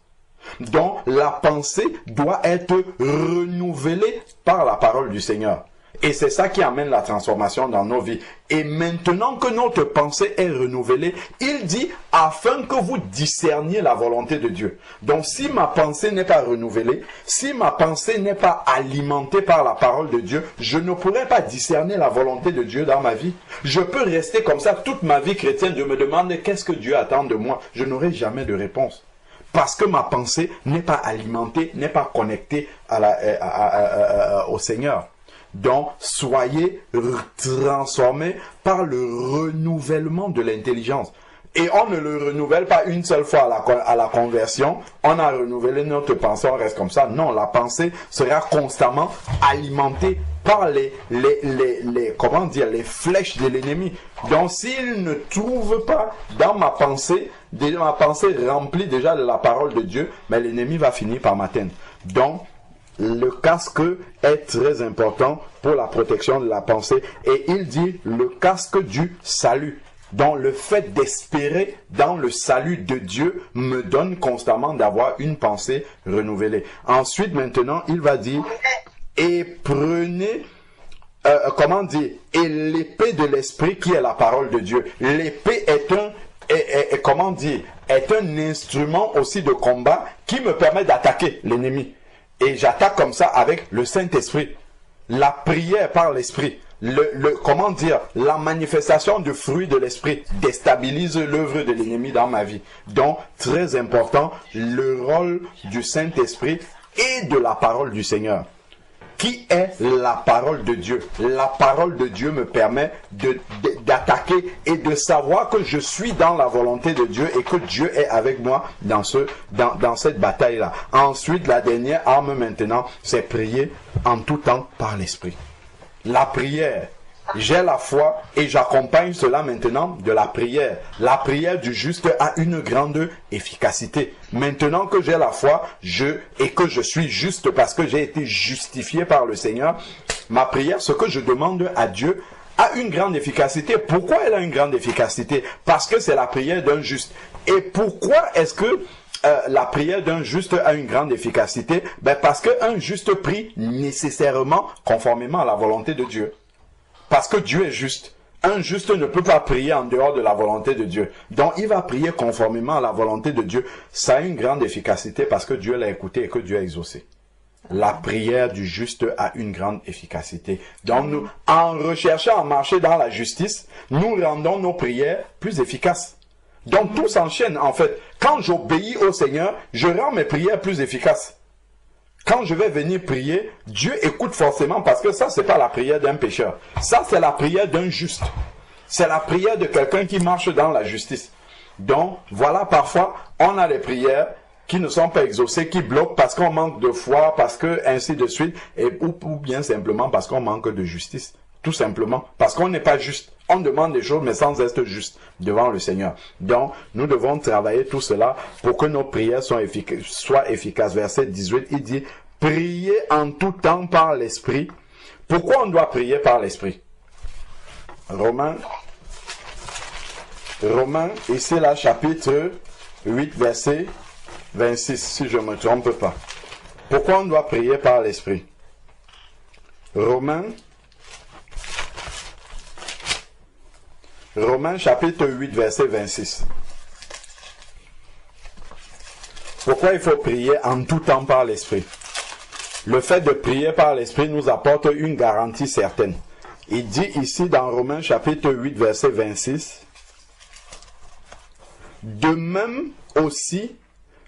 Donc, la pensée doit être renouvelée par la parole du Seigneur. Et c'est ça qui amène la transformation dans nos vies. Et maintenant que notre pensée est renouvelée, il dit: afin que vous discerniez la volonté de Dieu. Donc si ma pensée n'est pas renouvelée, si ma pensée n'est pas alimentée par la parole de Dieu, je ne pourrai pas discerner la volonté de Dieu dans ma vie. Je peux rester comme ça toute ma vie chrétienne, je me demande qu'est-ce que Dieu attend de moi. Je n'aurai jamais de réponse. Parce que ma pensée n'est pas alimentée, n'est pas connectée au Seigneur. Donc, soyez transformés par le renouvellement de l'intelligence. Et on ne le renouvelle pas une seule fois à la conversion. On a renouvelé notre pensée, on reste comme ça. Non, la pensée sera constamment alimentée par les flèches de l'ennemi. Donc, s'il ne trouve pas dans ma pensée remplie déjà de la parole de Dieu, mais l'ennemi va finir par m'atteindre. Donc, le casque est très important pour la protection de la pensée. Et il dit le casque du salut. Donc le fait d'espérer dans le salut de Dieu me donne constamment d'avoir une pensée renouvelée. Ensuite, maintenant, il va dire: et prenez, et l'épée de l'esprit qui est la parole de Dieu. L'épée est un instrument aussi de combat qui me permet d'attaquer l'ennemi. Et j'attaque comme ça avec le Saint-Esprit. La prière par l'Esprit. La manifestation du fruit de l'Esprit déstabilise l'œuvre de l'ennemi dans ma vie. Donc, très important, le rôle du Saint-Esprit et de la parole du Seigneur. Qui est la parole de Dieu? La parole de Dieu me permet d'attaquer et de savoir que je suis dans la volonté de Dieu et que Dieu est avec moi dans cette bataille-là. Ensuite, la dernière arme maintenant, c'est prier en tout temps par l'Esprit. La prière. J'ai la foi et j'accompagne cela maintenant de la prière. La prière du juste a une grande efficacité. Maintenant que j'ai la foi et que je suis juste parce que j'ai été justifié par le Seigneur, ma prière, ce que je demande à Dieu, a une grande efficacité. Pourquoi elle a une grande efficacité? Parce que c'est la prière d'un juste. Et pourquoi est-ce que la prière d'un juste a une grande efficacité? Parce qu'un juste prie nécessairement conformément à la volonté de Dieu. Parce que Dieu est juste. Un juste ne peut pas prier en dehors de la volonté de Dieu. Donc il va prier conformément à la volonté de Dieu. Ça a une grande efficacité parce que Dieu l'a écouté et que Dieu a exaucé. La prière du juste a une grande efficacité. Donc nous, en recherchant à marcher dans la justice, nous rendons nos prières plus efficaces. Donc tout s'enchaîne en fait. Quand j'obéis au Seigneur, je rends mes prières plus efficaces. Quand je vais venir prier, Dieu écoute forcément parce que ça, c'est pas la prière d'un pécheur. Ça, c'est la prière d'un juste. C'est la prière de quelqu'un qui marche dans la justice. Donc, voilà, parfois, on a des prières qui ne sont pas exaucées, qui bloquent parce qu'on manque de foi, parce que ainsi de suite, ou bien simplement parce qu'on manque de justice. Tout simplement, parce qu'on n'est pas juste. On demande des choses, mais sans être juste devant le Seigneur. Donc, nous devons travailler tout cela pour que nos prières soient efficaces. Verset 18, il dit, priez en tout temps par l'Esprit. Pourquoi on doit prier par l'Esprit? Romains, ici là, chapitre 8, verset 26, si je ne me trompe pas. Pourquoi on doit prier par l'Esprit? Romains chapitre 8, verset 26. Pourquoi il faut prier en tout temps par l'Esprit? Le fait de prier par l'Esprit nous apporte une garantie certaine. Il dit ici dans Romains chapitre 8, verset 26, « De même aussi,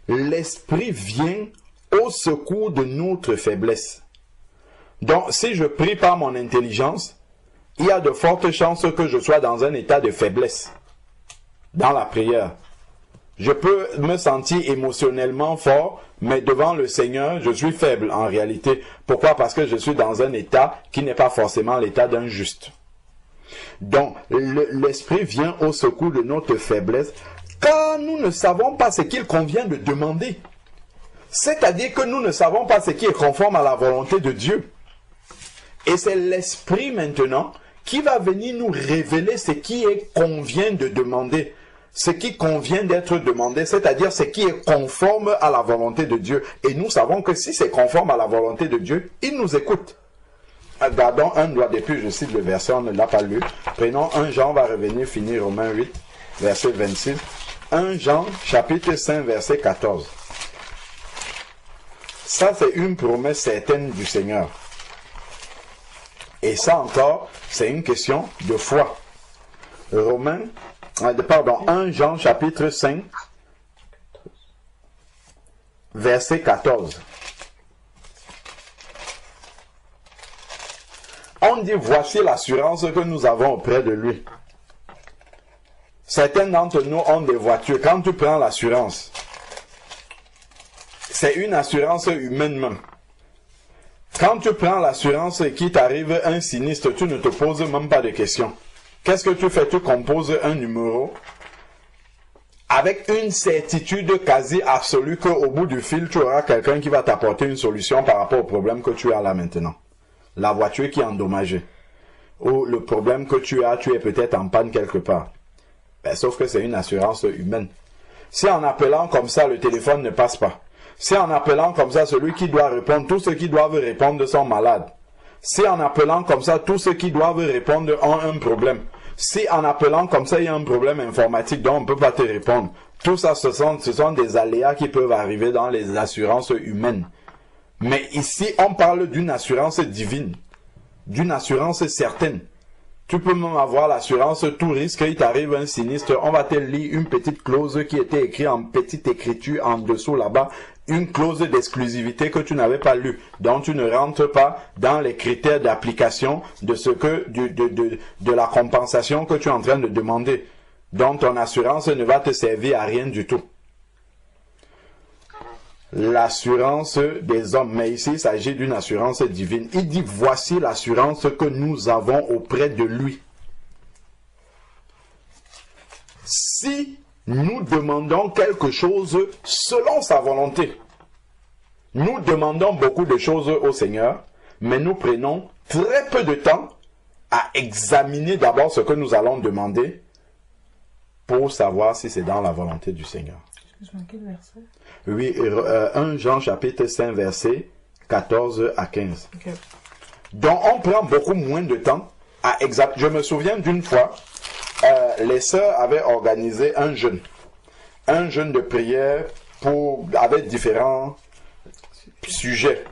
l'Esprit vient au secours de notre faiblesse. » Donc, si je prie par mon intelligence, il y a de fortes chances que je sois dans un état de faiblesse dans la prière. Je peux me sentir émotionnellement fort, mais devant le Seigneur, je suis faible en réalité. Pourquoi? Parce que je suis dans un état qui n'est pas forcément l'état d'un juste. Donc, l'Esprit vient au secours de notre faiblesse, car nous ne savons pas ce qu'il convient de demander. C'est-à-dire que nous ne savons pas ce qui est conforme à la volonté de Dieu. Et c'est l'Esprit maintenant qui va venir nous révéler ce qui convient de demander. Ce qui convient d'être demandé, c'est-à-dire ce qui est conforme à la volonté de Dieu. Et nous savons que si c'est conforme à la volonté de Dieu, il nous écoute. Gardons un doigt depuis, je cite le verset, on ne l'a pas lu. Prenons 1 Jean, on va revenir, finir Romains 8, verset 26. 1 Jean, chapitre 5, verset 14. Ça, c'est une promesse certaine du Seigneur. Et ça encore, c'est une question de foi. 1 Jean chapitre 5, verset 14. On dit, voici l'assurance que nous avons auprès de lui. Certains d'entre nous ont des voitures. Quand tu prends l'assurance, c'est une assurance humaine même. Quand tu prends l'assurance et qu'il t'arrive un sinistre, tu ne te poses même pas de questions. Qu'est-ce que tu fais? Tu composes un numéro avec une certitude quasi absolue qu'au bout du fil, tu auras quelqu'un qui va t'apporter une solution par rapport au problème que tu as là maintenant. La voiture qui est endommagée. Ou le problème que tu as, tu es peut-être en panne quelque part. Ben, sauf que c'est une assurance humaine. Si en appelant comme ça, le téléphone ne passe pas. Si en appelant comme ça, celui qui doit répondre, tous ceux qui doivent répondre sont malades. Si en appelant comme ça, tous ceux qui doivent répondre ont un problème. Si en appelant comme ça, il y a un problème informatique dont on ne peut pas te répondre. Tout ça, ce sont des aléas qui peuvent arriver dans les assurances humaines. Mais ici, on parle d'une assurance divine. D'une assurance certaine. Tu peux même avoir l'assurance tout risque, il t'arrive un sinistre, on va te lire une petite clause qui était écrite en petite écriture en dessous là-bas, une clause d'exclusivité que tu n'avais pas lue, dont tu ne rentres pas dans les critères d'application de ce que de la compensation que tu es en train de demander. Donc ton assurance ne va te servir à rien du tout. L'assurance des hommes, mais ici il s'agit d'une assurance divine. Il dit voici l'assurance que nous avons auprès de lui. Si nous demandons quelque chose selon sa volonté, nous demandons beaucoup de choses au Seigneur, mais nous prenons très peu de temps à examiner d'abord ce que nous allons demander pour savoir si c'est dans la volonté du Seigneur. Excuse-moi, quel verset? Oui, 1 Jean chapitre 5 verset 14 à 15. Okay. Donc on prend beaucoup moins de temps à examiner. Je me souviens d'une fois, les sœurs avaient organisé un jeûne de prière avec différents sujets.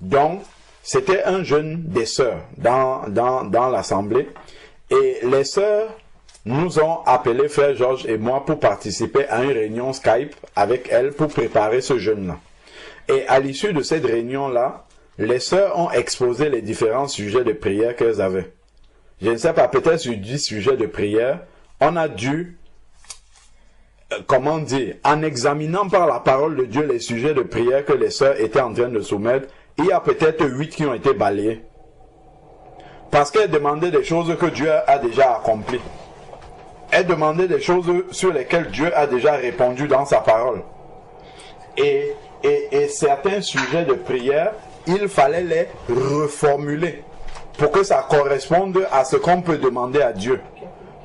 Donc c'était un jeûne des sœurs dans l'assemblée, et les sœurs nous ont appelé frère Georges et moi pour participer à une réunion Skype avec elle pour préparer ce jeûne-là. Et à l'issue de cette réunion-là, les sœurs ont exposé les différents sujets de prière qu'elles avaient. Je ne sais pas, peut-être sur 10 sujets de prière, on a dû, en examinant par la parole de Dieu les sujets de prière que les sœurs étaient en train de soumettre, il y a peut-être 8 qui ont été balayés. Parce qu'elles demandaient des choses que Dieu a déjà accomplies. Elle demandait des choses sur lesquelles Dieu a déjà répondu dans sa parole. Et certains sujets de prière, il fallait les reformuler pour que ça corresponde à ce qu'on peut demander à Dieu.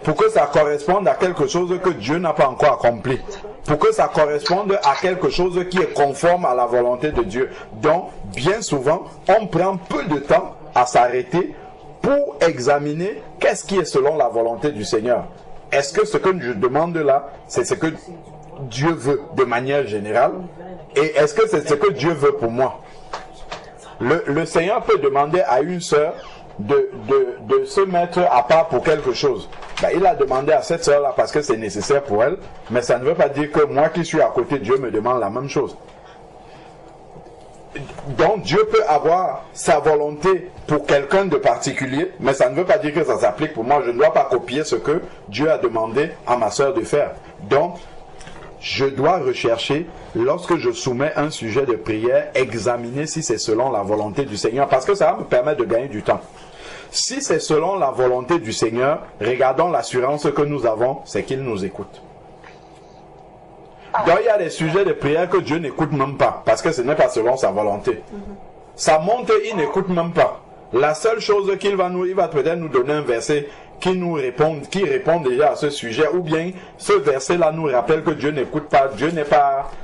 Pour que ça corresponde à quelque chose que Dieu n'a pas encore accompli. pour que ça corresponde à quelque chose qui est conforme à la volonté de Dieu. Donc, bien souvent, on prend peu de temps à s'arrêter pour examiner qu'est-ce qui est selon la volonté du Seigneur. Est-ce que ce que je demande là, c'est ce que Dieu veut de manière générale? Et est-ce que c'est ce que Dieu veut pour moi? Le Seigneur peut demander à une sœur de se mettre à part pour quelque chose. Ben, il a demandé à cette sœur là parce que c'est nécessaire pour elle, mais ça ne veut pas dire que moi qui suis à côté de Dieu me demande la même chose. Donc Dieu peut avoir sa volonté pour quelqu'un de particulier, mais ça ne veut pas dire que ça s'applique pour moi. Je ne dois pas copier ce que Dieu a demandé à ma sœur de faire. Donc, je dois rechercher, lorsque je soumets un sujet de prière, examiner si c'est selon la volonté du Seigneur, parce que ça va me permettre de gagner du temps. Si c'est selon la volonté du Seigneur, regardons l'assurance que nous avons, c'est qu'il nous écoute. Donc il y a des sujets de prière que Dieu n'écoute même pas, parce que ce n'est pas selon sa volonté. Ça monte, il n'écoute même pas. La seule chose il va peut-être nous donner un verset qui nous répond, qui répond déjà à ce sujet, ou bien ce verset-là nous rappelle que Dieu n'écoute pas,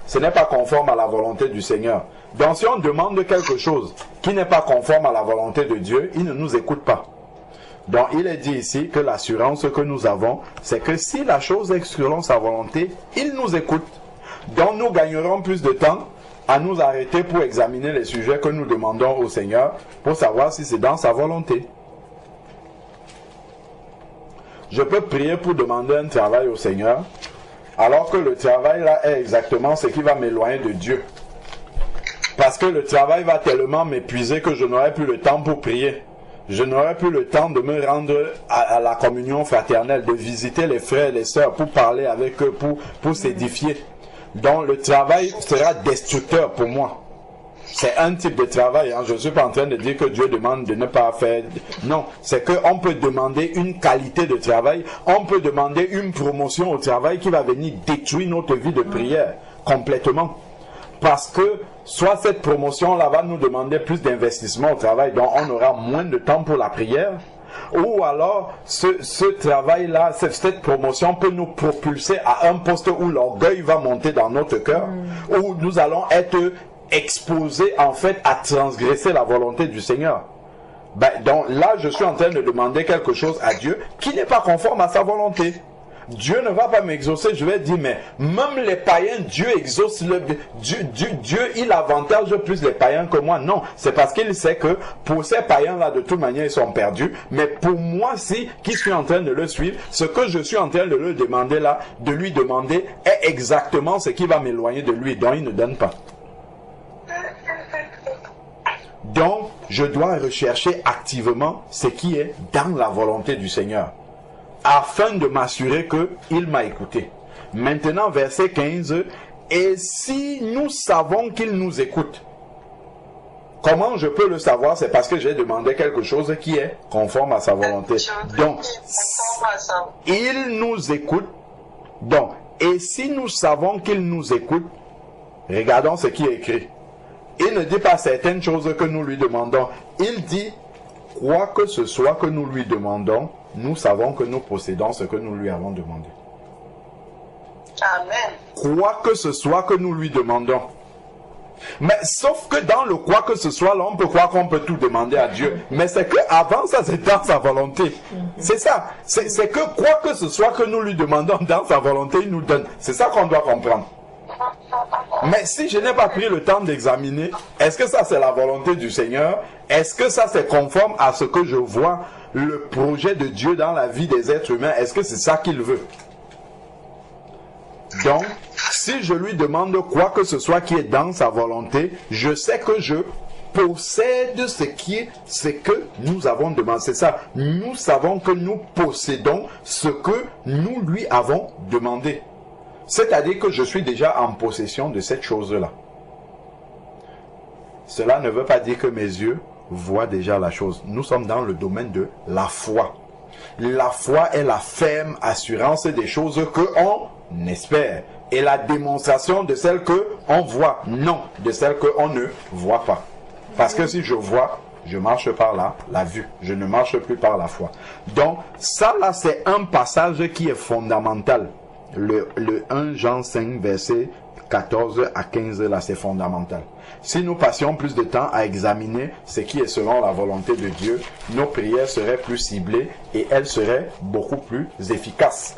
ce n'est pas conforme à la volonté du Seigneur. Donc si on demande quelque chose qui n'est pas conforme à la volonté de Dieu, il ne nous écoute pas. Donc il est dit ici que l'assurance que nous avons, c'est que si la chose est selon sa volonté, il nous écoute. Donc nous gagnerons plus de temps à nous arrêter pour examiner les sujets que nous demandons au Seigneur, pour savoir si c'est dans sa volonté. Je peux prier pour demander un travail au Seigneur, alors que le travail là est exactement ce qui va m'éloigner de Dieu. Parce que le travail va tellement m'épuiser que je n'aurai plus le temps pour prier. Je n'aurai plus le temps de me rendre à la communion fraternelle, de visiter les frères et les sœurs pour parler avec eux, pour s'édifier. Donc le travail sera destructeur pour moi. C'est un type de travail. Je ne suis pas en train de dire que Dieu demande de ne pas faire. Non, c'est qu'on peut demander une qualité de travail. On peut demander une promotion au travail qui va venir détruire notre vie de prière complètement. Parce que soit cette promotion-là va nous demander plus d'investissement au travail, donc on aura moins de temps pour la prière. Ou alors, ce travail-là, cette promotion peut nous propulser à un poste où l'orgueil va monter dans notre cœur, où nous allons être exposés en fait à transgresser la volonté du Seigneur. Donc là, je suis en train de demander quelque chose à Dieu qui n'est pas conforme à sa volonté. Dieu ne va pas m'exaucer, je vais dire, mais même les païens, Dieu exauce, Dieu, il avantage plus les païens que moi. Non, c'est parce qu'il sait que pour ces païens-là, de toute manière, ils sont perdus. Mais pour moi, qui suis en train de le suivre, ce que je suis en train de le demander là, de lui demander, est exactement ce qui va m'éloigner de lui, dont il ne donne pas. Donc, je dois rechercher activement ce qui est dans la volonté du Seigneur, afin de m'assurer qu'il m'a écouté. Maintenant, verset 15, « Et si nous savons qu'il nous écoute ?» Comment je peux le savoir? C'est parce que j'ai demandé quelque chose qui est conforme à sa volonté. Donc, il nous écoute. Donc, et si nous savons qu'il nous écoute, regardons ce qui est écrit. Il ne dit pas certaines choses que nous lui demandons. Il dit, quoi que ce soit que nous lui demandons, nous savons que nous possédons ce que nous lui avons demandé. Amen. Quoi que ce soit que nous lui demandons. Mais sauf que dans le quoi que ce soit, là, on peut croire qu'on peut tout demander à Dieu. Mais c'est que avant ça, c'est dans sa volonté. C'est ça. C'est que quoi que ce soit que nous lui demandons dans sa volonté, il nous donne. C'est ça qu'on doit comprendre. Mais si je n'ai pas pris le temps d'examiner, est-ce que ça c'est la volonté du Seigneur? Est-ce que ça c'est conforme à ce que je vois, le projet de Dieu dans la vie des êtres humains? Est-ce que c'est ça qu'il veut? Donc, si je lui demande quoi que ce soit qui est dans sa volonté, je sais que je possède ce que nous avons demandé. C'est ça. Nous savons que nous possédons ce que nous lui avons demandé. C'est-à-dire que je suis déjà en possession de cette chose-là. Cela ne veut pas dire que mes yeux voient déjà la chose. Nous sommes dans le domaine de la foi. La foi est la ferme assurance des choses qu'on espère. Et la démonstration de celles qu'on voit. Non, de celles qu'on ne voit pas. Parce que si je vois, je marche par la vue. Je ne marche plus par la foi. Donc, ça là, c'est un passage qui est fondamental. le 1 Jean 5, verset 14 à 15, là, c'est fondamental. Si nous passions plus de temps à examiner ce qui est selon la volonté de Dieu, nos prières seraient plus ciblées et elles seraient beaucoup plus efficaces.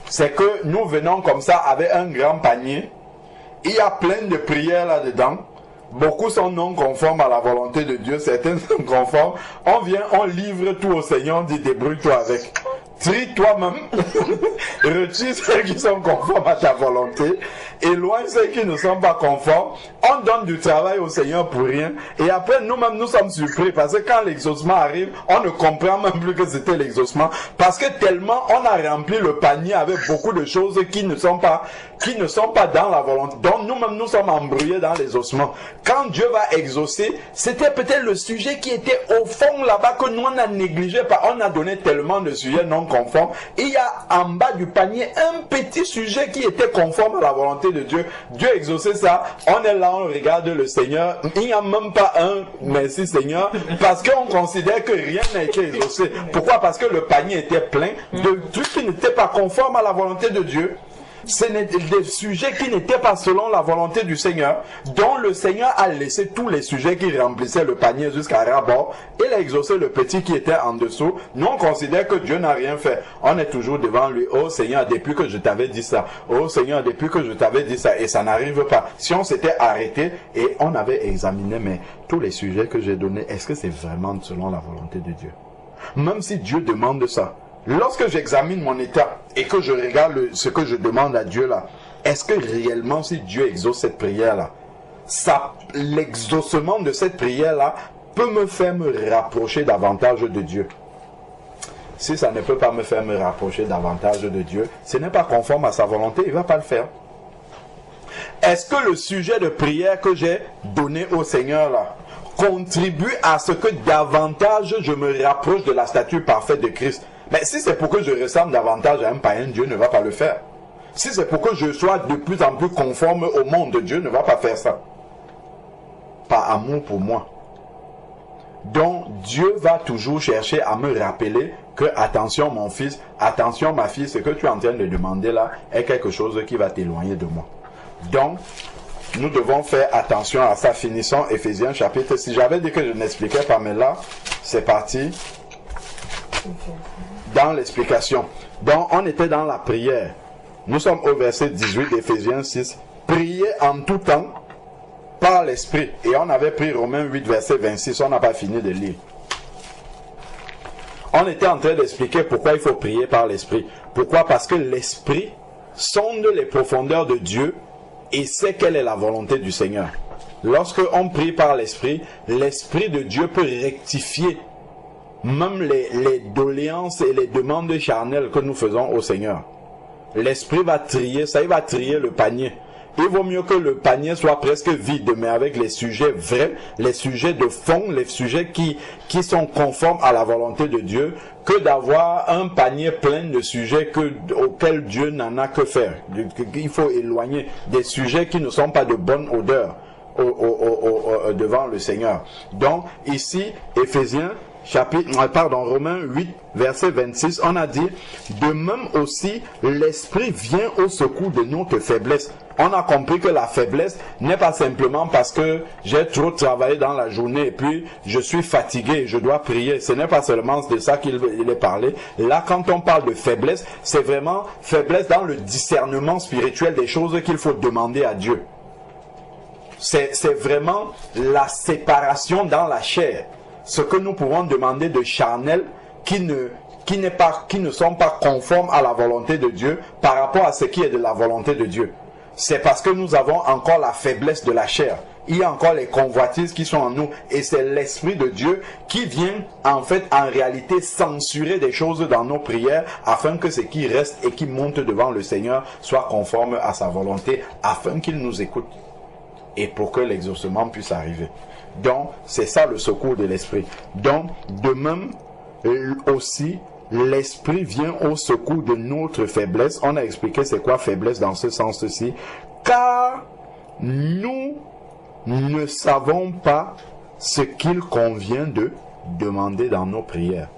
C'est que nous venons comme ça avec un grand panier. Il y a plein de prières là-dedans. Beaucoup sont non conformes à la volonté de Dieu. Certaines sont conformes. On vient, on livre tout au Seigneur, on dit débrouille-toi avec. Trie toi-même, retire ceux qui sont conformes à ta volonté, éloigne ceux qui ne sont pas conformes. On donne du travail au Seigneur pour rien. Et après, nous-mêmes, nous sommes surpris parce que quand l'exaucement arrive, on ne comprend même plus que c'était l'exaucement. Parce que tellement on a rempli le panier avec beaucoup de choses qui ne sont pas dans la volonté. Donc nous-mêmes, nous sommes embrouillés dans l'exaucement. Quand Dieu va exaucer, c'était peut-être le sujet qui était au fond là-bas que nous on a négligé. On a donné tellement de sujets non conformes. Il y a en bas du panier un petit sujet qui était conforme à la volonté de Dieu. Dieu exaucait ça. On est là, on regarde le Seigneur. Il n'y a même pas un merci Seigneur parce qu'on considère que rien n'a été exaucé. Pourquoi? Parce que le panier était plein de trucs qui n'étaient pas conformes à la volonté de Dieu. Ce n'étaient des sujets qui n'étaient pas selon la volonté du Seigneur, dont le Seigneur a laissé tous les sujets qui remplissaient le panier jusqu'à rabord. Il a exaucé le petit qui était en dessous. Nous, on considère que Dieu n'a rien fait. On est toujours devant lui. Oh Seigneur, depuis que je t'avais dit ça. Oh Seigneur, depuis que je t'avais dit ça. Et ça n'arrive pas. Si on s'était arrêté et on avait examiné, mais tous les sujets que j'ai donnés, est-ce que c'est vraiment selon la volonté de Dieu? Même si Dieu demande ça. Lorsque j'examine mon état et que je regarde ce que je demande à Dieu là, est-ce que réellement si Dieu exauce cette prière là, l'exaucement de cette prière là peut me faire me rapprocher davantage de Dieu? Si ça ne peut pas me faire me rapprocher davantage de Dieu, ce n'est pas conforme à sa volonté, il ne va pas le faire. Est-ce que le sujet de prière que j'ai donné au Seigneur là contribue à ce que davantage je me rapproche de la stature parfaite de Christ? Mais si c'est pour que je ressemble davantage à un païen, Dieu ne va pas le faire. Si c'est pour que je sois de plus en plus conforme au monde, Dieu ne va pas faire ça. Par amour pour moi. Donc Dieu va toujours chercher à me rappeler que attention mon fils, attention ma fille, ce que tu es en train de demander là est quelque chose qui va t'éloigner de moi. Donc nous devons faire attention à ça. Finissons Éphésiens chapitre 6. J'avais dit que je n'expliquais pas, mais là c'est parti. Dans l'explication. Donc on était dans la prière. Nous sommes au verset 18 d'Éphésiens 6. Priez en tout temps par l'esprit. Et on avait pris Romains 8 verset 26. On n'a pas fini de lire. On était en train d'expliquer pourquoi il faut prier par l'esprit. Pourquoi? Parce que l'esprit sonde les profondeurs de Dieu et sait quelle est la volonté du Seigneur. Lorsque on prie par l'esprit, l'esprit de Dieu peut rectifier même les doléances et les demandes charnelles que nous faisons au Seigneur. L'esprit va trier ça, il va trier le panier. Il vaut mieux que le panier soit presque vide, mais avec les sujets vrais, les sujets de fond, les sujets qui sont conformes à la volonté de Dieu, que d'avoir un panier plein de sujets auxquels Dieu n'en a que faire. Il faut éloigner des sujets qui ne sont pas de bonne odeur devant le Seigneur. Donc ici, Romains 8, verset 26, on a dit, de même aussi, l'esprit vient au secours de notre faiblesse. On a compris que la faiblesse n'est pas simplement parce que j'ai trop travaillé dans la journée et puis je suis fatigué et je dois prier. Ce n'est pas seulement de ça qu'il est parlé. Là, quand on parle de faiblesse, c'est vraiment faiblesse dans le discernement spirituel des choses qu'il faut demander à Dieu. C'est vraiment la séparation dans la chair. Ce que nous pouvons demander de charnel qui ne sont pas conformes à la volonté de Dieu par rapport à ce qui est de la volonté de Dieu. C'est parce que nous avons encore la faiblesse de la chair. Il y a encore les convoitises qui sont en nous. Et c'est l'Esprit de Dieu qui vient en réalité censurer des choses dans nos prières afin que ce qui reste et qui monte devant le Seigneur soit conforme à sa volonté afin qu'il nous écoute. Et pour que l'exaucement puisse arriver. Donc, c'est ça le secours de l'esprit. Donc, de même aussi, l'esprit vient au secours de notre faiblesse. On a expliqué c'est quoi faiblesse dans ce sens-ci. Car nous ne savons pas ce qu'il convient de demander dans nos prières.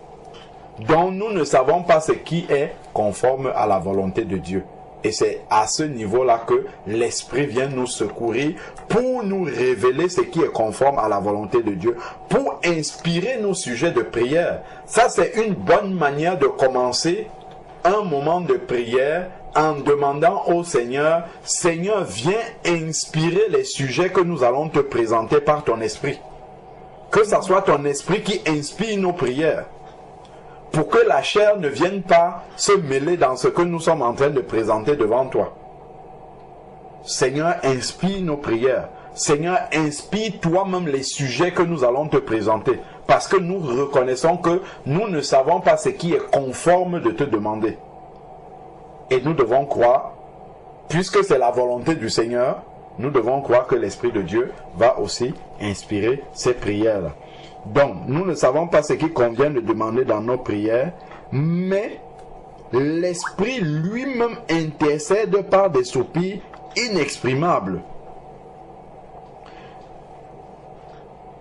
Donc, nous ne savons pas ce qui est conforme à la volonté de Dieu. Et c'est à ce niveau-là que l'Esprit vient nous secourir pour nous révéler ce qui est conforme à la volonté de Dieu, pour inspirer nos sujets de prière. Ça, c'est une bonne manière de commencer un moment de prière en demandant au Seigneur, Seigneur, viens inspirer les sujets que nous allons te présenter par ton Esprit. Que ce soit ton Esprit qui inspire nos prières, pour que la chair ne vienne pas se mêler dans ce que nous sommes en train de présenter devant toi. Seigneur, inspire nos prières. Seigneur, inspire toi-même les sujets que nous allons te présenter. Parce que nous reconnaissons que nous ne savons pas ce qui est conforme de te demander. Et nous devons croire, puisque c'est la volonté du Seigneur, nous devons croire que l'Esprit de Dieu va aussi inspirer ces prières-là. Donc, nous ne savons pas ce qui convient de demander dans nos prières, mais l'Esprit lui-même intercède par des soupirs inexprimables.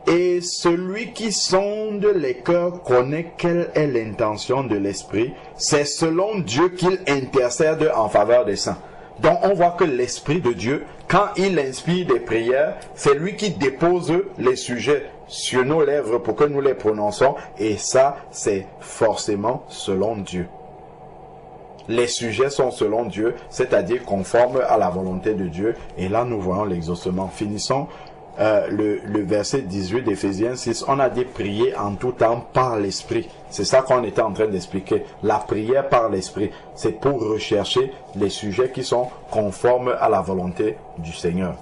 Et celui qui sonde les cœurs connaît quelle est l'intention de l'Esprit. C'est selon Dieu qu'il intercède en faveur des saints. Donc on voit que l'Esprit de Dieu, quand il inspire des prières, c'est lui qui dépose les sujets sur nos lèvres pour que nous les prononçons. Et ça, c'est forcément selon Dieu. Les sujets sont selon Dieu, c'est-à-dire conformes à la volonté de Dieu. Et là, nous voyons l'exaucement. Finissons le verset 18 d'Éphésiens 6. On a dit prier en tout temps par l'Esprit. C'est ça qu'on était en train d'expliquer. La prière par l'Esprit, c'est pour rechercher les sujets qui sont conformes à la volonté du Seigneur.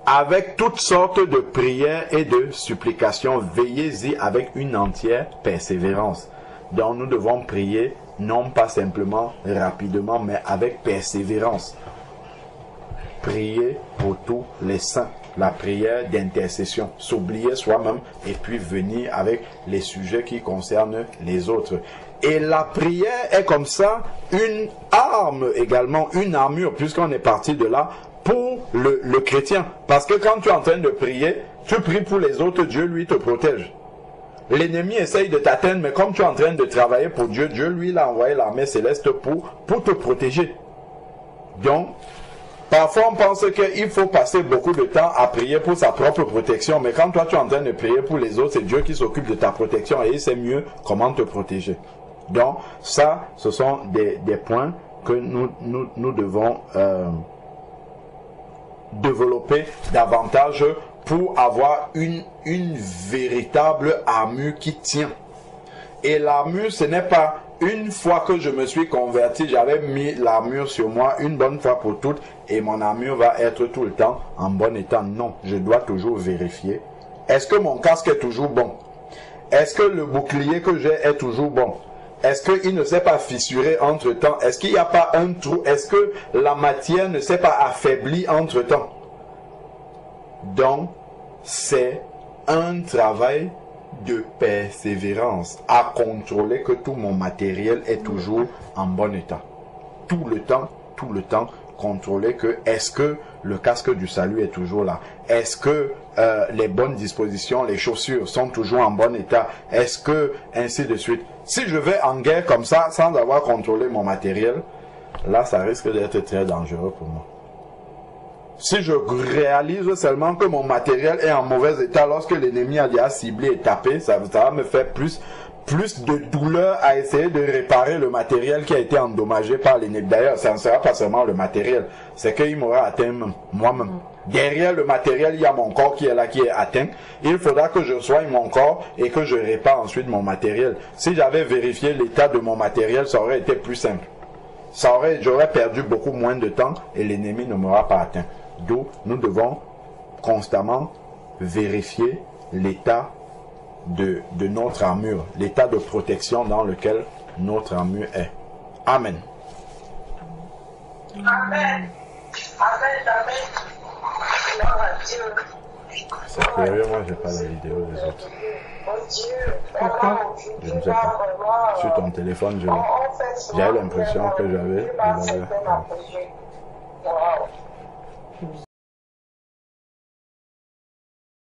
Avec toutes sortes de prières et de supplications, veillez-y avec une entière persévérance. Donc nous devons prier non pas simplement rapidement, mais avec persévérance. Prier pour tous les saints. La prière d'intercession, s'oublier soi-même et puis venir avec les sujets qui concernent les autres. Et la prière est comme ça une arme également, une armure, puisqu'on est parti de là, pour le chrétien. Parce que quand tu es en train de prier, tu pries pour les autres, Dieu lui te protège. L'ennemi essaye de t'atteindre, mais comme tu es en train de travailler pour Dieu, Dieu lui il a envoyé l'armée céleste pour te protéger. Donc, parfois, on pense qu'il faut passer beaucoup de temps à prier pour sa propre protection. Mais quand toi, tu es en train de prier pour les autres, c'est Dieu qui s'occupe de ta protection et il sait mieux comment te protéger. Donc, ça, ce sont des points que nous devons développer davantage pour avoir une véritable armure qui tient. Et l'armure, ce n'est pas une fois que je me suis converti, j'avais mis l'armure sur moi une bonne fois pour toutes et mon armure va être tout le temps en bon état. Non, je dois toujours vérifier. Est-ce que mon casque est toujours bon? Est-ce que le bouclier que j'ai est toujours bon? Est-ce qu'il ne s'est pas fissuré entre-temps? Est-ce qu'il n'y a pas un trou? Est-ce que la matière ne s'est pas affaiblie entre-temps? Donc, c'est un travail de persévérance à contrôler que tout mon matériel est toujours en bon état. Tout le temps, contrôler que est-ce que le casque du salut est toujours là? Est-ce que les bonnes dispositions, les chaussures sont toujours en bon état? Est-ce que ainsi de suite? Si je vais en guerre comme ça, sans avoir contrôlé mon matériel, là, ça risque d'être très dangereux pour moi. Si je réalise seulement que mon matériel est en mauvais état lorsque l'ennemi a déjà ciblé et tapé, ça va me faire plus de douleur à essayer de réparer le matériel qui a été endommagé par l'ennemi. D'ailleurs, ça ne sera pas seulement le matériel, c'est qu'il m'aura atteint moi-même. Derrière le matériel, il y a mon corps qui est là, qui est atteint. Il faudra que je soigne mon corps et que je répare ensuite mon matériel. Si j'avais vérifié l'état de mon matériel, ça aurait été plus simple. J'aurais perdu beaucoup moins de temps et l'ennemi ne m'aura pas atteint. D'où nous devons constamment vérifier l'état de notre armure, l'état de protection dans lequel notre armure est. Amen. Amen. Amen. Amen. Gloire à Dieu. C'est curieux, moi j'ai pas la vidéo des autres. Mon Dieu, vraiment, Je ne sais pas. Sur ton téléphone, j'avais l'impression que j'avais. Wow.